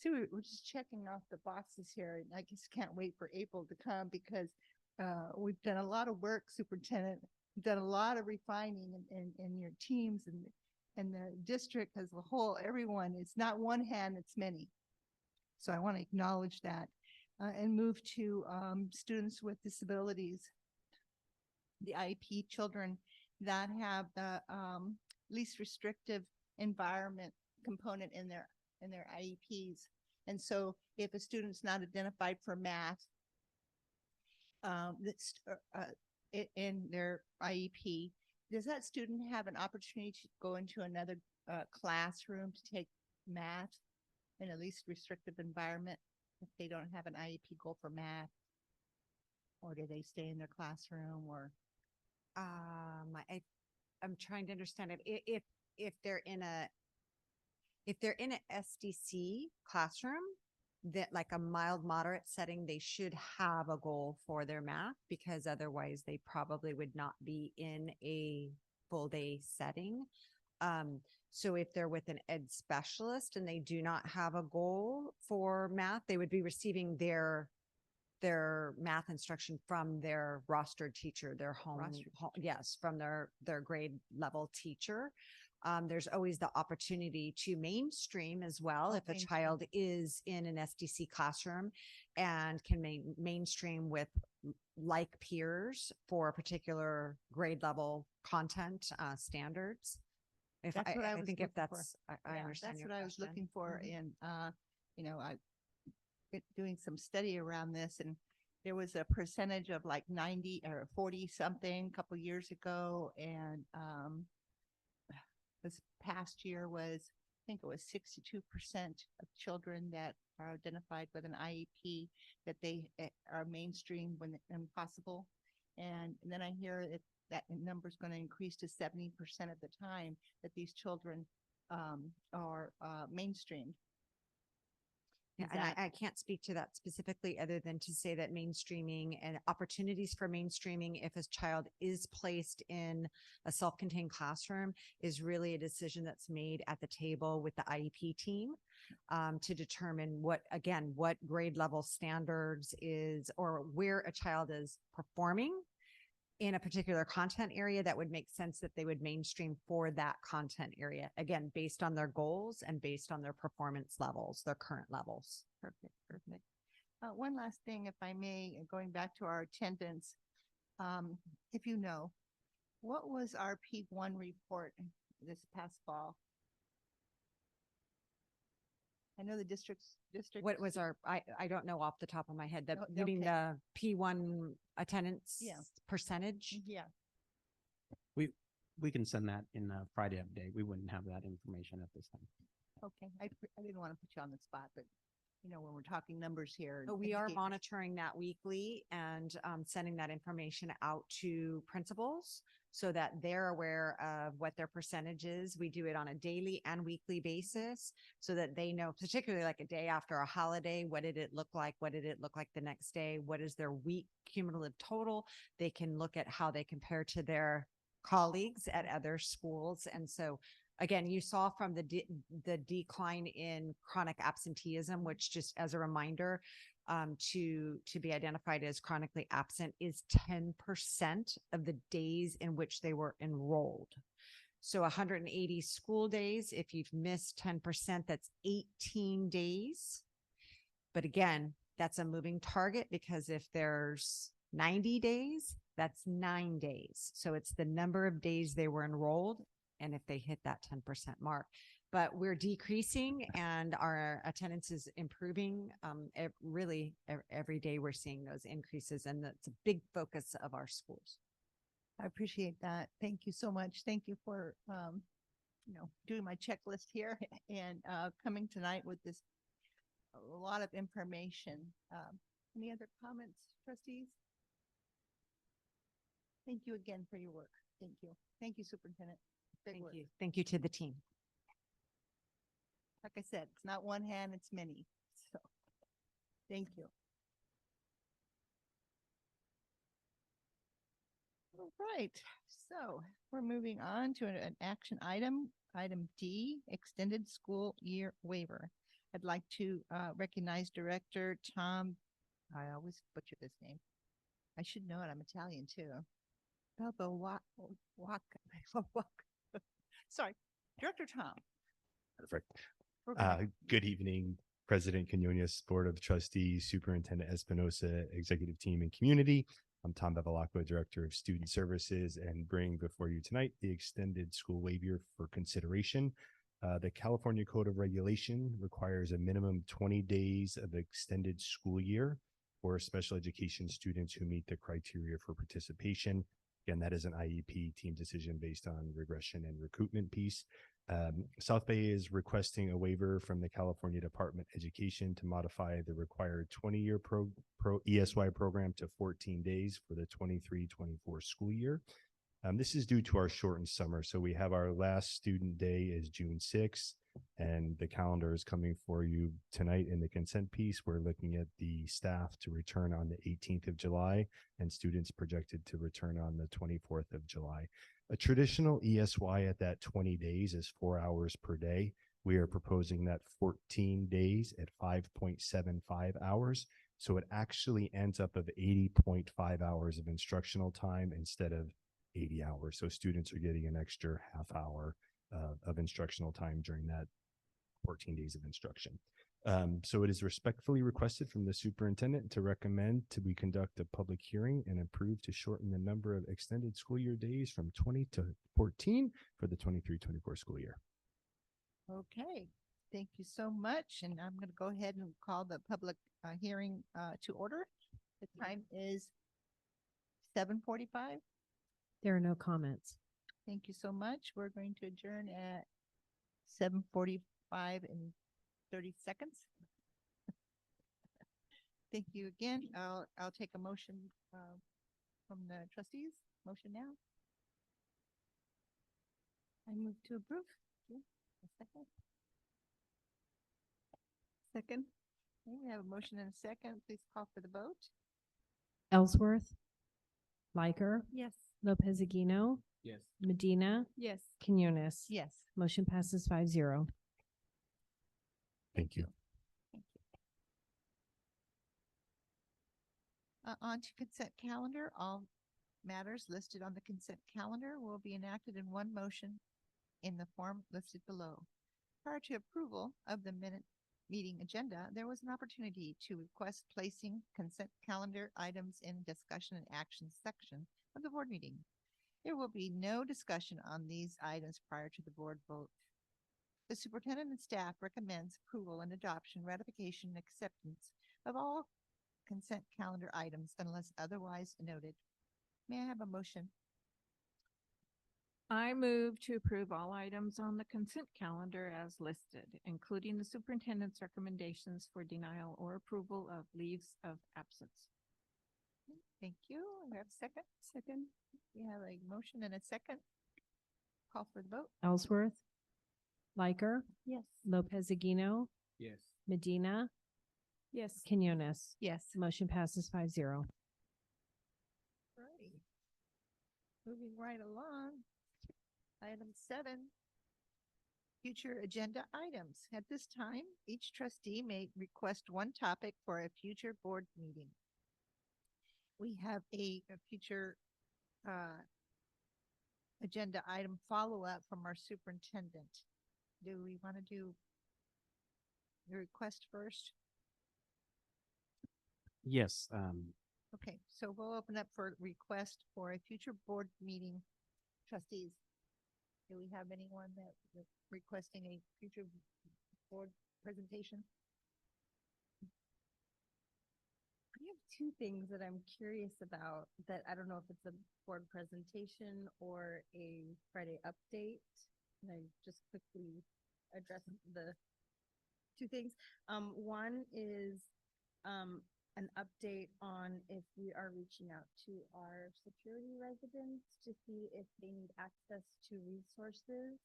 So we're just checking off the boxes here, and I just can't wait for April to come, because we've done a lot of work, Superintendent. We've done a lot of refining in your teams and the district as a whole. Everyone, it's not one hand, it's many. So I want to acknowledge that and move to students with disabilities. the IEP children that have the least restrictive environment component in their IEPs. And so if a student's not identified for math, that's in their IEP, does that student have an opportunity to go into another classroom to take math in a least restrictive environment if they don't have an IEP goal for math? Or do they stay in their classroom or? I'm trying to understand if they're in a SDC classroom, that like a mild moderate setting, they should have a goal for their math, because otherwise they probably would not be in a full day setting. So if they're with an ed specialist and they do not have a goal for math, they would be receiving their math instruction from their rostered teacher, their yes, from their grade level teacher. There's always the opportunity to mainstream as well if a child is in an SDC classroom and can mainstream with like peers for a particular grade level content standards. If That's what I was think if looking for. that's, I understand That's your what I was question. looking for. Mhm. And, I've been doing some study around this, and there was a percentage of like 90 or 40 something a couple years ago. And, this past year was, I think it was 62% of children that are identified with an IEP that they are mainstream when possible. And then I hear that number is going to increase to 70% of the time that these children are mainstreamed. Yeah, and I can't speak to that specifically other than to say that mainstreaming and opportunities for mainstreaming, if a child is placed in a self-contained classroom, is really a decision that's made at the table with the IEP team to determine what grade level standards is, or where a child is performing in a particular content area that would make sense that they would mainstream for that content area. Again, based on their goals and based on their performance levels, their current levels. Perfect. One last thing, if I may, going back to our attendance, if you know, what was our P1 report this past fall? I know the district. What was I don't know off the top of my head. Oh, You mean okay. the P1 attendance percentage? Yeah. We can send that in a Friday update. We wouldn't have that information at this time. Okay. I didn't want to put you on the spot, but when we're talking numbers here. But we are monitoring that weekly and sending that information out to principals so that they're aware of what their percentage is. We do it on a daily and weekly basis so that they know, particularly like a day after a holiday, what did it look like? What did it look like the next day? What is their week cumulative total? They can look at how they compare to their colleagues at other schools. And so again, you saw from the decline in chronic absenteeism, which, just as a reminder, to be identified as chronically absent is 10% of the days in which they were enrolled. So 180 school days, if you've missed 10%, that's 18 days. But again, that's a moving target, because if there's 90 days, that's 9 days. So it's the number of days they were enrolled and if they hit that 10% mark. But we're decreasing and our attendance is improving. Really, every day we're seeing those increases, and that's a big focus of our schools. I appreciate that. Thank you so much. Thank you for, doing my checklist here and coming tonight with this, a lot of information. Any other comments, trustees? Thank you again for your work. Thank you. Thank you, Superintendent. Thank you. Thank you to the team. Like I said, it's not one hand, it's many. So, thank you. All right, so we're moving on to an action item, item D, extended school year waiver. I'd like to recognize Director Tom, I always butcher this name. I should know it, I'm Italian too. Sorry, Director Tom. Perfect. Good evening, President Quinones, Board of Trustees, Superintendent Espinosa, Executive Team and Community. I'm Tom Bevilacqua, Director of Student Services, and bring before you tonight the extended school waiver for consideration. The California Code of Regulation requires a minimum 20 days of extended school year for special education students who meet the criteria for participation. Again, that is an IEP team decision based on regression and recoupment piece. South Bay is requesting a waiver from the California Department of Education to modify the required 20-year pro ESY program to 14 days for the 23-24 school year. This is due to our shortened summer. So we have our last student day is June 6th, and the calendar is coming for you tonight in the consent piece. We're looking at the staff to return on the 18th of July and students projected to return on the 24th of July. A traditional ESY at that 20 days is 4 hours per day. We are proposing that 14 days at 5.75 hours. So it actually ends up of 80.5 hours of instructional time instead of 80 hours. So students are getting an extra half hour of instructional time during that 14 days of instruction. So it is respectfully requested from the superintendent to recommend we conduct a public hearing and approve to shorten the number of extended school year days from 20 to 14 for the 23-24 school year. Okay, thank you so much. And I'm going to go ahead and call the public hearing to order. The time is 7:45. There are no comments. Thank you so much. We're going to adjourn at 7:45 and 30 seconds. Thank you again. I'll take a motion from the trustees. Motion now. I move to approve. Okay, a second. Second. Okay, we have a motion and a second. Please call for the vote. Ellsworth, Liker, Yes. Lopez Aguino, Yes. Medina, Yes. Quinones. Yes. Motion passes 5-0. Thank you. Thank you. On to consent calendar. All matters listed on the consent calendar will be enacted in one motion in the form listed below. Prior to approval of the meeting agenda, there was an opportunity to request placing consent calendar items in discussion and action section of the board meeting. There will be no discussion on these items prior to the board vote. The superintendent and staff recommends approval and adoption, ratification, and acceptance of all consent calendar items unless otherwise noted. May I have a motion? I move to approve all items on the consent calendar as listed, including the superintendent's recommendations for denial or approval of leaves of absence. Thank you. We have a second. Second. We have a motion and a second. Call for the vote. Ellsworth, Liker, Yes. Lopez Aguino, Yes. Medina, Yes. Quinones. Yes. Motion passes 5-0. Alrighty. Moving right along. Item 7. Future agenda items. At this time, each trustee may request one topic for a future board meeting. We have a future agenda item follow-up from our superintendent. Do we want to do the request first? Yes, Okay, so we'll open up for request for a future board meeting. Trustees, do we have anyone that is requesting a future board presentation? I have two things that I'm curious about that I don't know if it's a board presentation or a Friday update. And I just quickly address the two things. One is an update on if we are reaching out to our security residents to see if they need access to resources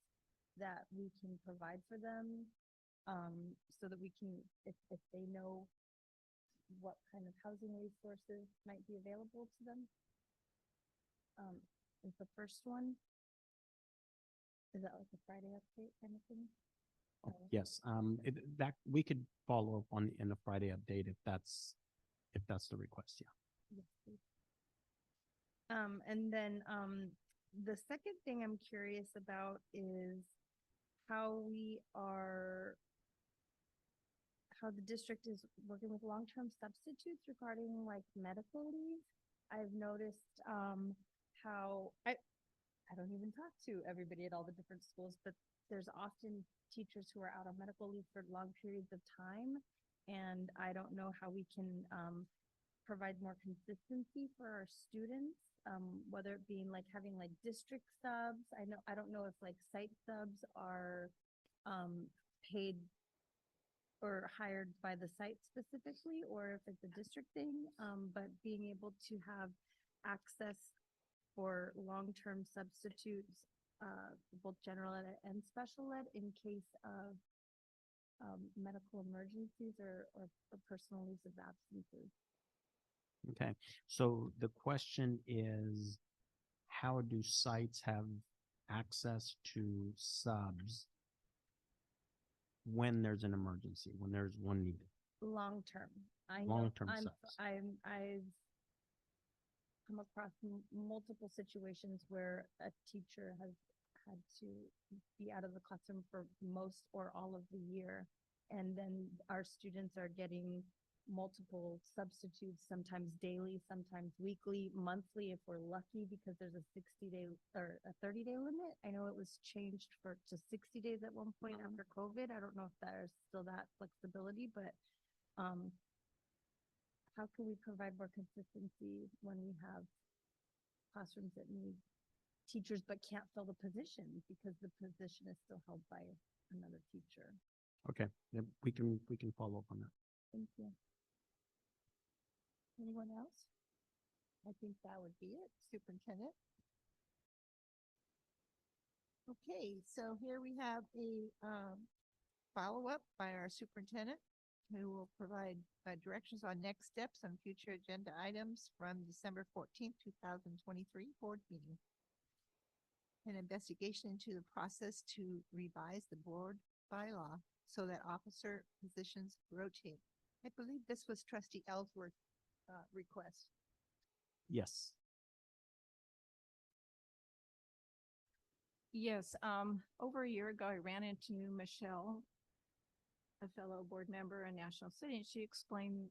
that we can provide for them, so that we can, if they know what kind of housing resources might be available to them. Is the first one. Is that like a Friday update kind of thing? yes, that we could follow up on in a Friday update if that's the request. Yeah. Yes, please. And then the second thing I'm curious about is how the district is working with long-term substitutes regarding like medical leave. I've noticed, how I don't even talk to everybody at all the different schools, but there's often teachers who are out on medical leave for long periods of time. And I don't know how we can, provide more consistency for our students, whether it being like having like district subs. I don't know if like site subs are, paid or hired by the site specifically, or if it's a district thing, but being able to have access for long-term substitutes, both general ed and special ed in case of medical emergencies or personal leaves of absences. Okay, so the question is, how do sites have access to subs when there's an emergency, when there's one needed? Long-term. I know Long-term subs. I've come across multiple situations where a teacher has had to be out of the classroom for most or all of the year. And then our students are getting multiple substitutes, sometimes daily, sometimes weekly, monthly, if we're lucky, because there's a 60-day or a 30-day limit. I know it was changed to 60 days at one point after COVID. I don't know if there's still that flexibility, but how can we provide more consistency when we have classrooms that need teachers but can't fill the position because the position is still held by another teacher? Okay, yeah, we can follow up on that. Thank you. Anyone else? I think that would be it, Superintendent. Okay, so here we have a follow-up by our superintendent, who will provide directions on next steps on future agenda items from December 14th, 2023 board meeting. An investigation into the process to revise the board bylaw so that officer positions rotate. I believe this was Trustee Ellsworth's request. Yes. Yes, over a year ago, I ran into Michelle, a fellow board member in National City, and she explained,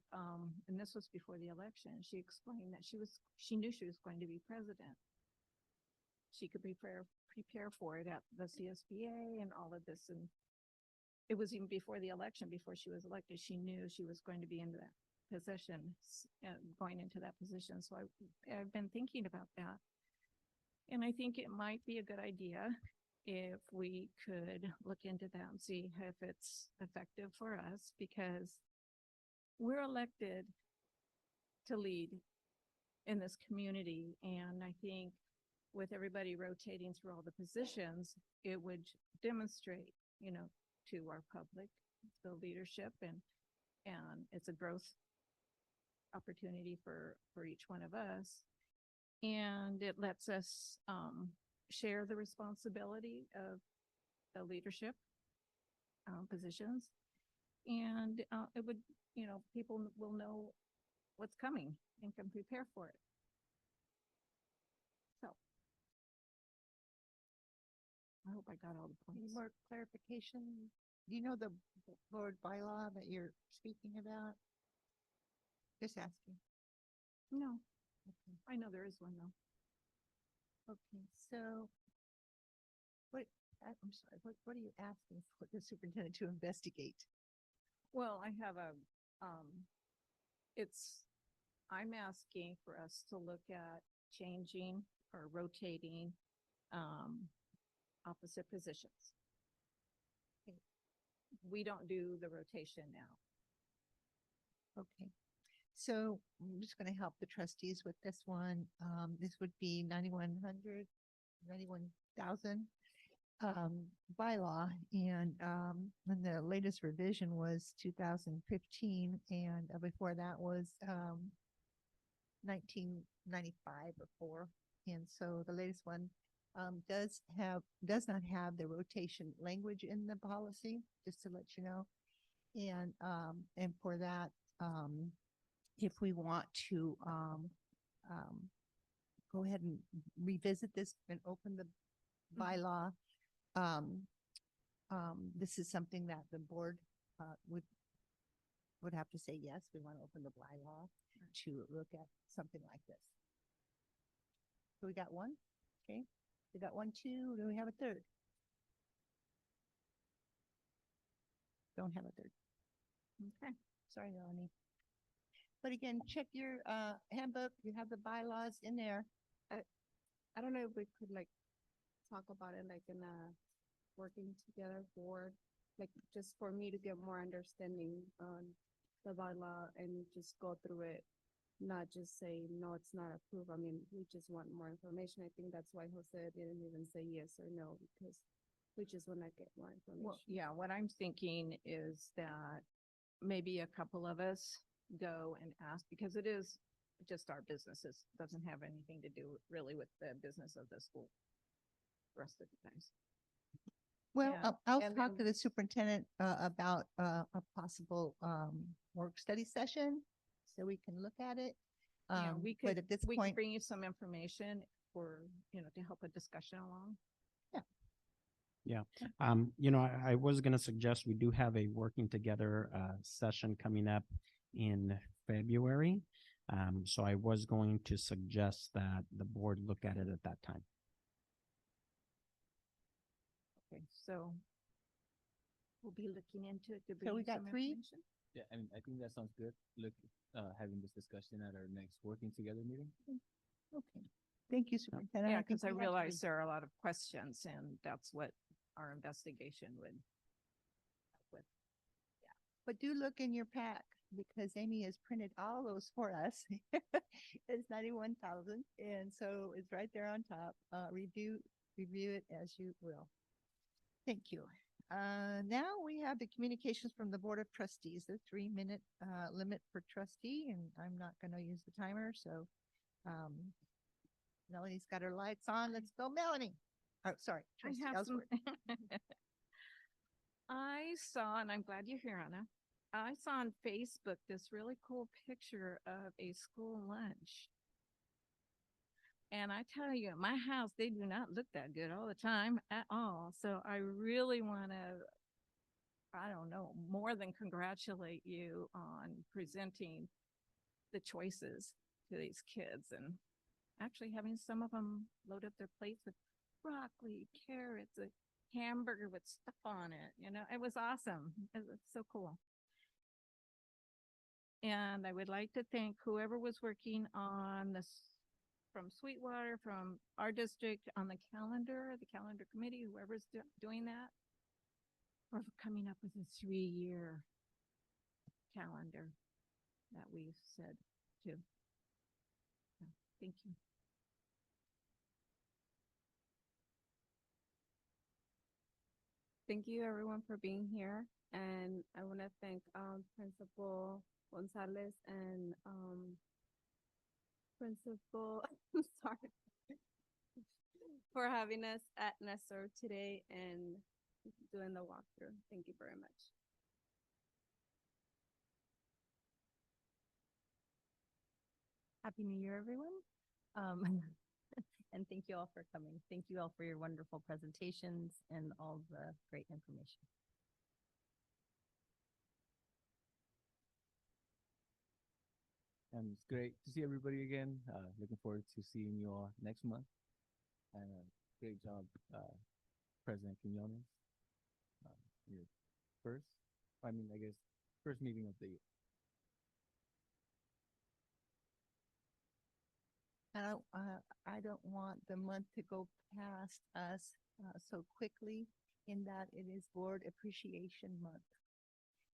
and this was before the election, she explained that she knew she was going to be president. She could prepare for it at the CSBA and all of this, and it was even before the election, before she was elected, she knew she was going to be in that position, going into that position. So I've been thinking about that. And I think it might be a good idea if we could look into that and see if it's effective for us, because we're elected to lead in this community. And I think with everybody rotating through all the positions, it would demonstrate, to our public, the leadership, and it's a growth opportunity for each one of us. And it lets us share the responsibility of the leadership positions. And it would, people will know what's coming and can prepare for it. So I hope I got all the Any points. more clarification? Do you know the board bylaw that you're speaking about? Just asking. No, Okay. I know there is one though. Okay, so I'm sorry, what are you asking for the superintendent to investigate? Well, I have I'm asking for us to look at changing or rotating, opposite positions. Okay. We don't do the rotation now. Okay, so I'm just going to help the trustees with this one. This would be 91,000 bylaw, and the latest revision was 2015, and before that was 1995 or 4. And so the latest one does not have the rotation language in the policy, just to let you know. And for that, if we want to go ahead and revisit this and open the bylaw, this is something that the board would have to say, yes, we want to open the bylaw to look at something like this. So we got one, okay? We got 1, 2, do we have a third? Don't have a third. Okay, sorry, Melanie. But again, check your handbook, you have the bylaws in there. I don't know if we could like talk about it like in a working together board, like just for me to get more understanding on the bylaw and just go through it. Not just say, no, it's not approved. I mean, we just want more information. I think that's why Jose didn't even say yes or no, because we just want to get more information. Well, yeah, what I'm thinking is that maybe a couple of us go and ask, because it is just our business. It doesn't have anything to do really with the business of the school. Rest of the guys. Well, Yeah, I'll and talk to then- the superintendent about a possible work study session so we can look at it. Yeah, we But could, at this we could point, bring you some information for, to help a discussion along. I was gonna suggest we do have a working together session coming up in February. So I was going to suggest that the board look at it at that time. Okay, so we'll be looking into it to bring so we you got some 3. information. Yeah, I mean, I think that sounds good. Look, having this discussion at our next working together meeting. Okay, thank you, superintendent. Yeah, think because I we have realize 3. there are a lot of questions and that's what our investigation would. But do look in your pack because Amy has printed all those for us. It's 91,000, and so it's right there on top. Review it as you will. Thank you. Now we have the communications from the Board of Trustees, the 3-minute limit per trustee, and I'm not going to use the timer, so Melanie's got her lights on. Let's go, Melanie. Oh, sorry. I Trustee have some. Ellsworth. I saw, and I'm glad you're here, Anna. I saw on Facebook this really cool picture of a school lunch. And I tell you, at my house, they do not look that good all the time at all. So I really want to, I don't know, more than congratulate you on presenting the choices to these kids and actually having some of them load up their plates with broccoli, carrots, a hamburger with stuff on it. It was awesome. It was so cool. And I would like to thank whoever was working on this from Sweetwater, from our district on the calendar committee, whoever's doing that, for coming up with a 3-year calendar that we said to. So, thank you. Thank you everyone for being here. And I want to thank Principal Gonzalez and Principal, I'm sorry, for having us at Nestor today and doing the walkthrough. Thank you very much. Happy New Year, everyone. And thank you all for coming. Thank you all for your wonderful presentations and all the great information. And it's great to see everybody again. Looking forward to seeing you all next month. And great job, President Quinones. Your first meeting of the year. I don't want the month to go past us so quickly in that it is Board Appreciation Month.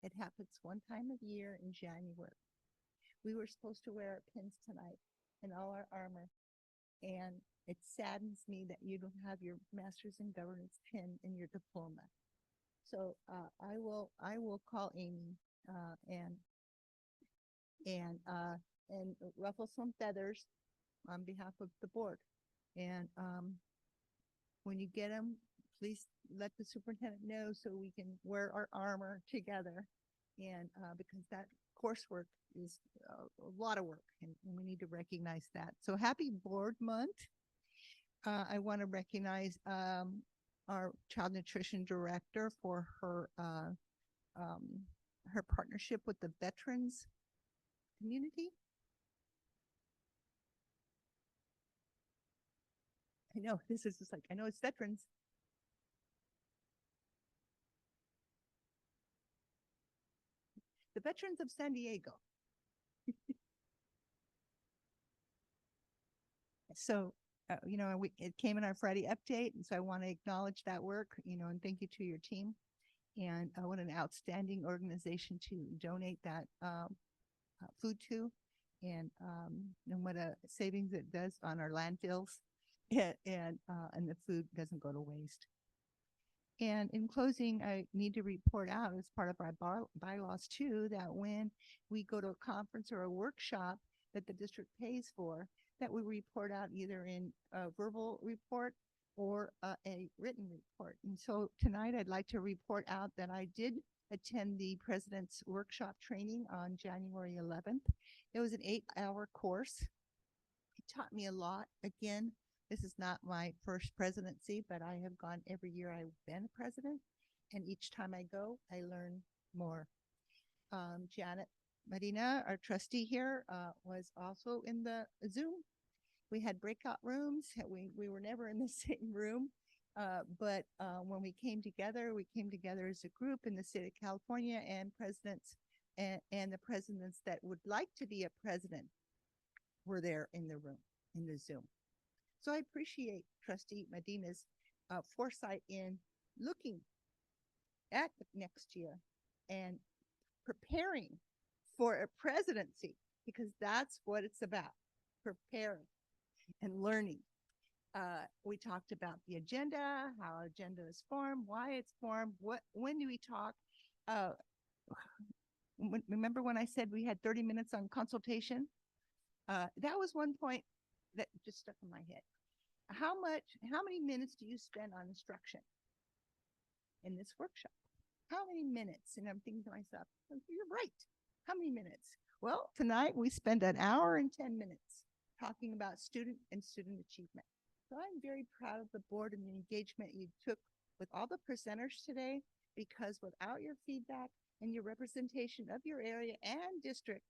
It happens one time of year in January. We were supposed to wear our pins tonight and all our armor. And it saddens me that you don't have your Master's in Governance pin in your diploma. So I will call Amy and ruffle some feathers on behalf of the board. And when you get them, please let the superintendent know so we can wear our armor together. And because that coursework is a lot of work and we need to recognize that. So happy Board Month. I want to recognize our Child Nutrition Director for her her partnership with the veterans community. I know, this is just like, I know it's veterans. The veterans of San Diego. So, it came in our Friday update, and so I want to acknowledge that work, and thank you to your team. And what an outstanding organization to donate that food to, and what a savings it does on our landfills, and the food doesn't go to waste. And in closing, I need to report out as part of our bylaws too, that when we go to a conference or a workshop that the district pays for, that we report out either in a verbal report or a written report. And so tonight I'd like to report out that I did attend the President's Workshop training on January 11th. It was an 8-hour course. It taught me a lot. Again, this is not my first presidency, but I have gone every year I've been president. And each time I go, I learn more. Janet Medina, our trustee here, was also in the Zoom. We had breakout rooms. We were never in the same room. But when we came together as a group in the state of California, and presidents and the presidents that would like to be a president were there in the room, in the Zoom. So I appreciate Trustee Medina's foresight in looking at the next year and preparing for a presidency, because that's what it's about, preparing and learning. We talked about the agenda, how agenda is formed, why it's formed, when do we talk? Remember when I said we had 30 minutes on consultation? That was one point that just stuck in my head. How many minutes do you spend on instruction in this workshop? How many minutes? And I'm thinking to myself, oh, you're right. How many minutes? Well, tonight we spent 1 hour and 10 minutes talking about student and student achievement. So I'm very proud of the board and the engagement you took with all the presenters today, because without your feedback and your representation of your area and district,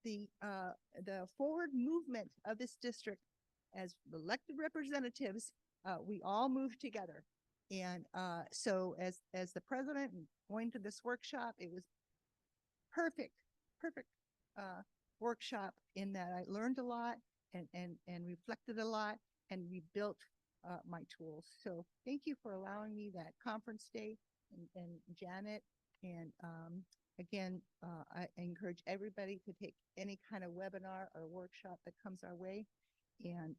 the forward movement of this district as elected representatives, we all move together. And so as the president and going to this workshop, it was perfect workshop in that I learned a lot and reflected a lot and rebuilt my tools. So thank you for allowing me that conference day, and Janet. And again, I encourage everybody to take any kind of webinar or workshop that comes our way and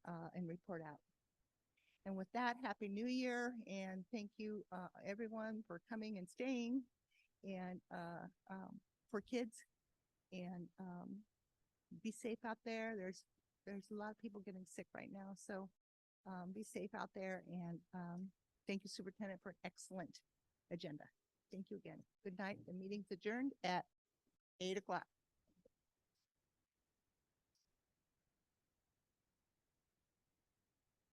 report out. And with that, Happy New Year, and thank you everyone for coming and staying, and for kids, and be safe out there. There's a lot of people getting sick right now, so be safe out there, and thank you, Superintendent, for an excellent agenda. Thank you again. Good night. The meeting's adjourned at 8 o'clock.